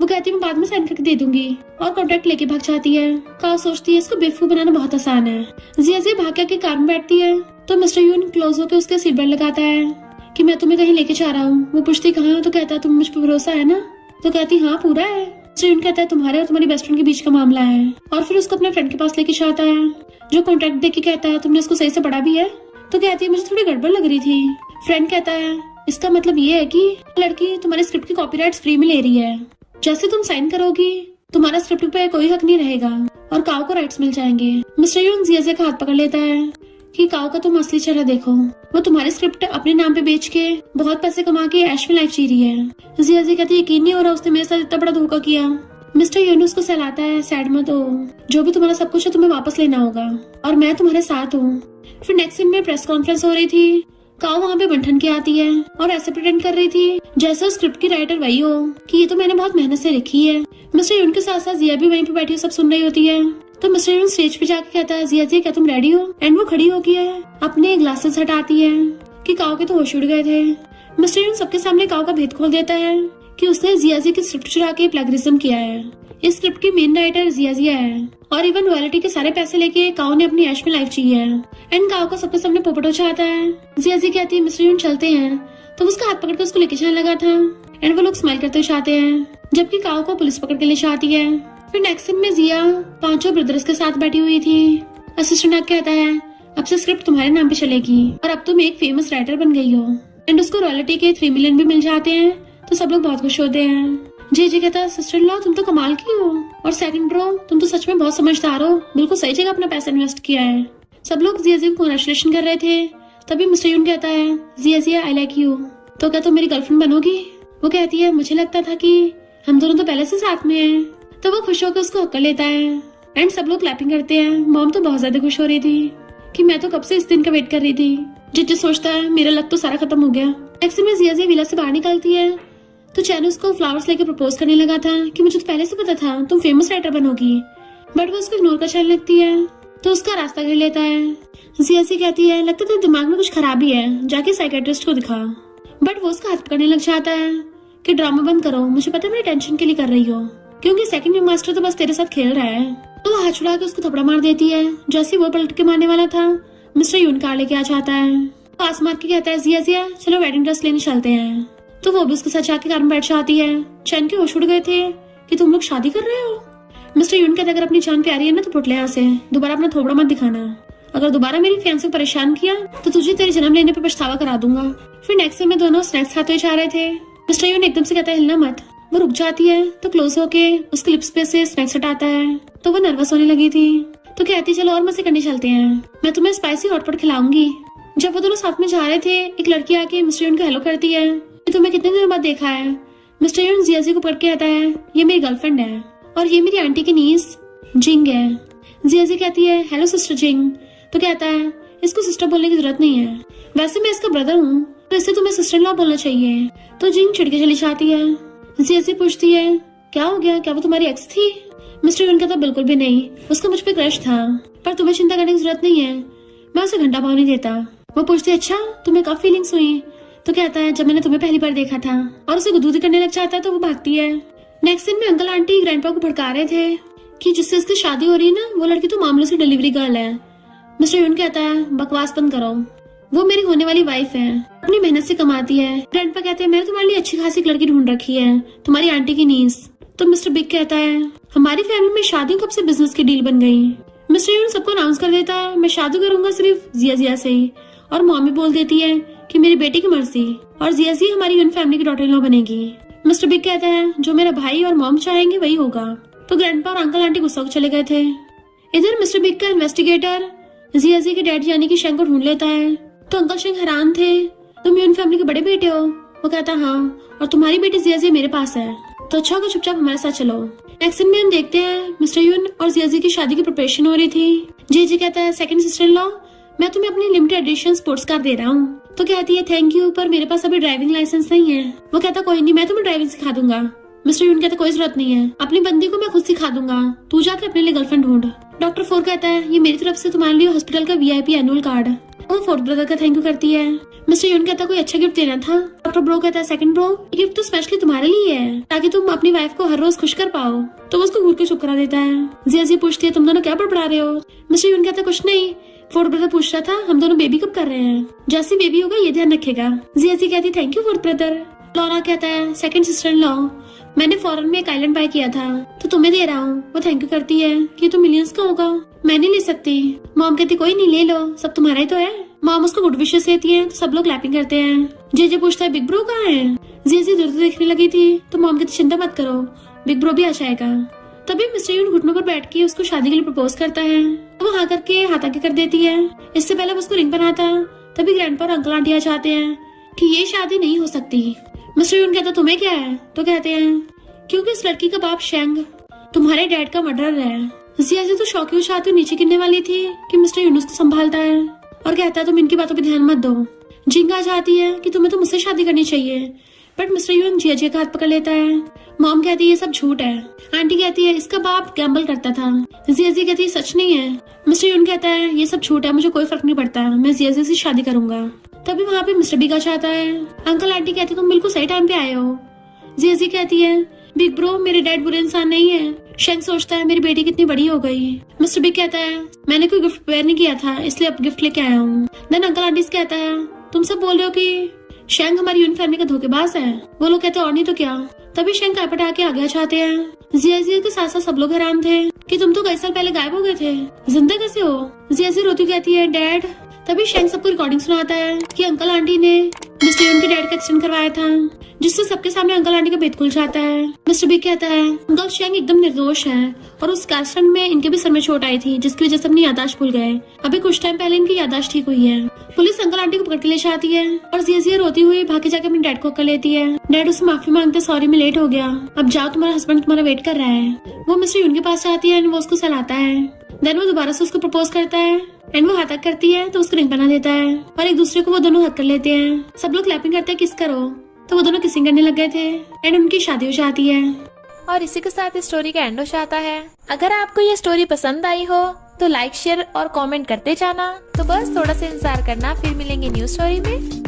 वो कहती है मैं बाद में साइन करके दे दूंगी और कॉन्ट्रैक्ट लेके भाग जाती है। काओ सोचती है इसको बेवकूफ बनाना बहुत आसान है। जिया भाग के कार में बैठती है तो मिस्टर यून क्लोज होकर उसके सीट बेल्ट लगाता है कि मैं तुम्हें कहीं लेके जा रहा हूँ। वो पूछती कहाँ? तो कहता है तुम मुझ पर भरोसा है ना? तो कहती हाँ पूरा है। मिस्टर यून कहता है तुम्हारे और तुम्हारी बेस्ट फ्रेंड के बीच का मामला है, और फिर उसको अपने फ्रेंड के पास लेके जाता है जो कॉन्ट्रैक्ट देख के कहता है तुमने इसको सही से पढ़ा भी है? तो कहती है मुझे थोड़ी गड़बड़ लग रही थी। फ्रेंड कहता है इसका मतलब ये है कि लड़की तुम्हारे स्क्रिप्ट की कॉपीराइट्स फ्री में ले रही है, जैसे तुम साइन करोगी तुम्हारा स्क्रिप्ट पे कोई हक नहीं रहेगा और काओ को राइट्स मिल जाएंगे। मिस्टर यून जिया का हाथ पकड़ लेता है कि काओ का तुम असली चेहरा देखो, वो तुम्हारे स्क्रिप्ट अपने नाम पे बेच के बहुत पैसे कमा के ऐश में लाइफ जी रही है। जिया कहती है यकीन नहीं हो रहा उसने मेरे साथ इतना बड़ा धोखा किया। मिस्टर यून उसको सहलाता है सैड मत हो, जो भी तुम्हारा सब कुछ है तुम्हें वापस लेना होगा और मैं तुम्हारे साथ हूँ। फिर नेक्स्ट सीन में प्रेस कॉन्फ्रेंस हो रही थी। काओ वहाँ पे बंठन के आती है और ऐसे प्रिटेंड कर रही थी जैसे स्क्रिप्ट की राइटर वही हो कि ये तो मैंने बहुत मेहनत से लिखी है। मिस्टर यून के साथ साथ जिया भी वहीं पे बैठी सब सुन रही होती है। तो मिस्टर यून स्टेज पे जाके कहता है जिया क्या तुम रेडी हो? एंड वो खड़ी होती है, अपने ग्लासेस हटाती है कि काओ के तो होश उड़ गए थे। मिस्टर यून सबके सामने काओ का भेद खोल देता है कि उसने जिया की स्क्रिप्ट चुरा के प्लेगरिज्म किया है। इस स्क्रिप्ट की मेन राइटर जिया है और इवन रॉयल्टी के सारे पैसे लेके काओ ने अपनी ऐश में लाइफ जी है। एंड काओ का सबके सामने पोपट हो जाता है। जिया कहती है मिस्टर यून चलते हैं, तो उसका हाथ पकड़ के उसको लेके जाने लगा था एंड वो लोग स्माइल करते हुए जाते हैं, जबकि काओ को पुलिस पकड़ के ले जाती है। फिर नेक्स्ट सीन में जिया पांचों ब्रदर्स के साथ बैठी हुई थी। असिस्टेंट कहता है अब से स्क्रिप्ट तुम्हारे नाम पे चलेगी और अब तुम एक फेमस राइटर बन गई हो। एंड उसको रॉयल्टी के 3 मिलियन भी मिल जाते हैं, तो सब लोग बहुत खुश होते हैं। जे कहता है सिस्टर इन लॉ तुम तो कमाल की हो, और सेकंड ब्रो तुम तो सच में बहुत समझदार हो, बिल्कुल सही जगह अपना पैसा इन्वेस्ट किया है। सब लोग जिया को कांग्रेचुलेशन कर रहे थे। तभी मिस्टर यून कहता है, जिया आई लाइक यू, तो क्या तुम मेरी गर्लफ्रेंड बनोगी? वो कहती है, मुझे लगता था कि हम दोनों तो पहले से साथ में हैं। तो वो खुश होकर उसको हक कर लेता है एंड सब लोग क्लैपिंग करते हैं। मॉम तो बहुत ज्यादा खुश हो रही थी कि मैं तो कब से इस दिन का वेट कर रही थी। जिज्जू सोचता है मेरा लक तो सारा खत्म हो गया। नेक्स्ट में जिया विला से बाहर निकलती है तो चैन उसको फ्लावर्स लेके प्रपोज करने लगा था कि मुझे तो पहले से पता था तुम फेमस राइटर बनोगी, बट वो उसको इग्नोर कर चलने लगती है तो उसका रास्ता घेर लेता है। जिया कहती है, लगता तेरे दिमाग में कुछ खराबी है, जाके साइकेट्रिस्ट को दिखा। बट वो उसका हाथ पकड़ने लग जाता है कि ड्रामा बंद करो, मुझे पता है मेरी टेंशन के लिए कर रही हो, क्योंकि सेकंड यंग मास्टर तो बस तेरे साथ खेल रहा है। तो वो हाथ छुड़ा के उसको थपड़ा मार देती है। जैसे वो पलट के मारने वाला था, मिस्टर यून कार लेके आ जाता है। पास मार के कहता है, जिया चलो वेडिंग ड्रेस लेने चलते हैं। तो वो भी उसके साथ जाके कार में बैठ जाती है। चैन के होश उड़ गए थे कि तुम लोग शादी कर रहे हो। मिस्टर यून कहता है, अगर अपनी जान प्यारी है ना तो फुट ले यहाँ से, दोबारा अपना थोबड़ा मत दिखाना। अगर दोबारा मेरी फियांसे को परेशान किया तो तुझे तेरे जन्म लेने पे पछतावा करा दूंगा। फिर नेक्स्ट डे में दोनों स्नैक्स खाते हुए जा रहे थे। मिस्टर यून एकदम से कहता है, हिलना मत। वो रुक जाती है तो क्लोज होके उसके लिप्स पे से स्नैक्स हटाता है। तो वो नर्वस होने लगी थी तो कहती, चलो और मजे करने चलते हैं, मैं तुम्हें स्पाइसी हॉटपॉट खिलाऊंगी। जब वो दोनों साथ में जा रहे थे, एक लड़की आके मिस्टर यून को हेलो करती है कि तुम्हें कितने दिनों बाद देखा है। मिस्टर यून जिया को पकड़ के कहता है, ये मेरी गर्लफ्रेंड है और ये मेरी आंटी की नीस जिंग है। जिया कहती है, हेलो सिस्टर जिंग। तो कहता है, इसको सिस्टर बोलने की जरूरत नहीं है, वैसे मैं इसका ब्रदर हूँ तो इससे तुम्हें सिस्टर इन लॉ बोलना चाहिए। तो जिंग चिढ़ के चली जाती है। जिया पूछती है, क्या हो गया, क्या वो तुम्हारी एक्स थी? मिस्टर यून कहता, बिल्कुल भी नहीं, उसका मुझ पे क्रश था, पर तुम्हें चिंता करने की जरूरत नहीं है, मैं उसे घंटा पाव नहीं देता। वो पूछती है, अच्छा तुम्हें कब फीलिंग्स हुई? तो कहता है, जब मैंने तुम्हें पहली बार देखा था। और उसे गुदगुदी करने लग जाता है तो वो भागती है। नेक्स्ट दिन में अंकल आंटी ग्रैंडपा को भड़का रहे थे कि जिससे इसकी शादी हो रही है ना, वो लड़की तो मामूली सी डिलीवरी गर्ल है। मिस्टर यून कहता है, बकवास बंद करो, वो मेरी होने वाली वाइफ है, अपनी मेहनत से कमाती है। ग्रैंडपा कहते हैं, मैंने तुम्हारे लिए अच्छी खासी लड़की ढूंढ रखी है, तुम्हारी आंटी की नीस। तो मिस्टर बिग कहता है, हमारी फैमिली में शादी कब से बिजनेस की डील बन गई। मिस्टर यून सबको अनाउंस कर देता है, मैं शादी करूंगा सिर्फ जिया से ही। और मॉमी बोल देती है कि मेरी बेटी की मर्जी, और जिया हमारी यून फैमिली की डॉटर इन लॉ बनेगी। मिस्टर बिग कहता है, जो मेरा भाई और मॉम चाहेंगे वही होगा। तो ग्रैंडपा और अंकल आंटी गुस्सा चले गए थे। इधर मिस्टर बिग का इन्वेस्टिगेटर जिया के डैड यानी कि शेंग को ढूंढ लेता है। तो अंकल शेंग हैरान थे, तुम यून फैमिली के बड़े बेटे हो? वो कहता, हाँ, और तुम्हारी बेटी जिया मेरे पास है, तो अच्छा होगा चुपचाप हमारे साथ चलो। नेक्स्ट सीन में हम देखते हैं मिस्टर यून और जिया की शादी की प्रिपरेशन हो रही थी। जी कहता है, सेकंड सिस्टर इन लॉ, मैं तुम्हें अपनी लिमिटेड एडिशन स्पोर्ट्स कार दे रहा हूँ। तो कहती है, थैंक यू, पर मेरे पास अभी ड्राइविंग लाइसेंस नहीं है। वो कहता, कोई नहीं, मैं तुम्हें ड्राइविंग सिखा दूंगा। मिस्टर यून कहता, कोई जरूरत नहीं है, अपनी बंदी को मैं खुद सिखा दूंगा, तू जाके अपने लिए गर्लफ्रेंड ढूंढ। डॉक्टर फोर कहता है, ये मेरी तरफ से तुम्हारे लिए हॉस्पिटल का VIP एनुअल कार्ड। वो फोर्थ ब्रदर का थैंक यू करती है। मिस्टर यून कहता, कोई अच्छा गिफ्ट देना था। डॉक्टर ब्रो कहता है, सेकंड ब्रो, गिफ्ट तो स्पेशली तुम्हारे लिए है, ताकि तुम अपनी वाइफ को हर रोज खुश कर पाओ। तो वो उसको घूर के चुप करा देता है। जिया पूछती है, तुम दोनों क्या बड़बड़ा रहे हो? मिस्टर यून कहता, कुछ नहीं, फोर्थ ब्रदर पूछ रहा था हम दोनों बेबी कब कर रहे हैं, जैसे बेबी होगा ये ध्यान रखेगा। जिया कहती, thank you fourth brother. Laura कहता है, सेकंड सिस्टर इन लॉ, मैंने फॉरेन में एक आइलैंड बाय किया था तो तुम्हें दे रहा हूँ। वो थैंक यू करती है कि तो मिलियंस का होगा, मैं नहीं ले सकती। मॉम कहती, कोई नहीं, ले लो, सब तुम्हारा ही तो है। मॉम उसको गुड विशेस देती है तो सब लोग क्लैपिंग करते हैं। जे पूछता है, बिग ब्रो कहाँ है? जिया दूर देखने लगी थी तो मॉम कहती, चिंता मत करो, बिग ब्रो भी आ जाएगा। तभी मिस्टर यून घुटनों पर बैठ के उसको शादी के लिए प्रपोज करता है। तो वो हाँ करके हाथ आगे कर देती है। इससे पहले उसको रिंग बनाता। तभी ग्रैंडपा और अंकल आंटी आ जाते हैं कि ये शादी नहीं हो सकती। मिस्टर यून कहता, तुम्हें क्या है? तो कहते हैं, क्योंकि इस लड़की का बाप शेंग तुम्हारे डैड का मर्डर है। जिया तो शौकी उछाते हुए नीचे गिरने वाली थी कि मिस्टर यून उसको संभालता है और कहता है, तुम इनकी बातों पे ध्यान मत दो। जिंग आ जाती है कि तुम्हें तो मुझसे शादी करनी चाहिए, बट मिस्टर यून जिया का हाथ पकड़ लेता है। मॉम कहती है, ये सब झूठ है। आंटी कहती है, इसका बाप गैम्बल करता था। जिया कहती है, सच नहीं है। मिस्टर यून कहता है, ये सब झूठ है, मुझे कोई फर्क नहीं पड़ता, मैं जिया से शादी करूंगा। तभी वहाँ पे मिस्टर बिग आ जाता है। अंकल आंटी कहते, तुम बिल्कुल सही टाइम पे आए हो। जिया कहती है, बिग ब्रो, मेरे डैड बुरे इंसान नहीं है। शेंग सोचता है, मेरी बेटी कितनी बड़ी हो गई। मिस्टर बिग कहता है, मैंने कोई गिफ्ट प्रिपेयर नहीं किया था, इसलिए अब गिफ्ट लेके आया हूँ। देन अंकल आंटी कहता है, तुम सब बोल रहे हो कि शेंग हमारी यून फैमिली का धोखेबाज है। वो लोग कहते हैं, और नहीं तो क्या। तभी शेंग कारपेट आके आगे चाहते हैं। जिया के साथ साथ सब लोग हैरान थे कि तुम तो कई साल पहले गायब हो गए थे, जिंदा कैसे हो? जिया रोती कहती है, डैड। तभी शेंग सबको रिकॉर्डिंग सुनाता है कि अंकल आंटी ने मिस्टर यून के डैड का एक्सीडेंट करवाया था, जिससे सबके सामने अंकल आंटी का भेद खुल जाता है। मिस्टर बी कहता है अंकल शेंग एकदम निर्दोष है और उस एक्सीडेंट में इनके भी सर में चोट आई थी, जिसकी वजह से अपनी यादाश्त भूल गए। अभी कुछ टाइम पहले इनकी यादाश्त ठीक हुई है। पुलिस अंकल आंटी को पकड़ के ले जाती है और जिया रोती हुई भागे जाके अपने डैड को कर लेती है। डैड उससे माफी मांगते, सॉरी मैं लेट हो गया, अब जाओ तुम्हारा हस्बैंड तुम्हारा वेट कर रहा है। वो मिस्टर यून के पास जाती है, वो उसको सहलाता है। देन वो दोबारा से उसको प्रपोज करता है एंड वो हाथ करती है तो उसको रिंग बना देता है और एक दूसरे को वो दोनों हक कर लेते हैं। सब लोग क्लैपिंग करते हैं किस करो, तो वो दोनों किसिंग करने लग गए थे एंड उनकी शादी हो जाती है। और इसी के साथ इस स्टोरी का एंड हो जाता है। अगर आपको ये स्टोरी पसंद आई हो तो लाइक शेयर और कमेंट करते जाना। तो बस थोड़ा सा इंतजार करना, फिर मिलेंगे न्यू स्टोरी में।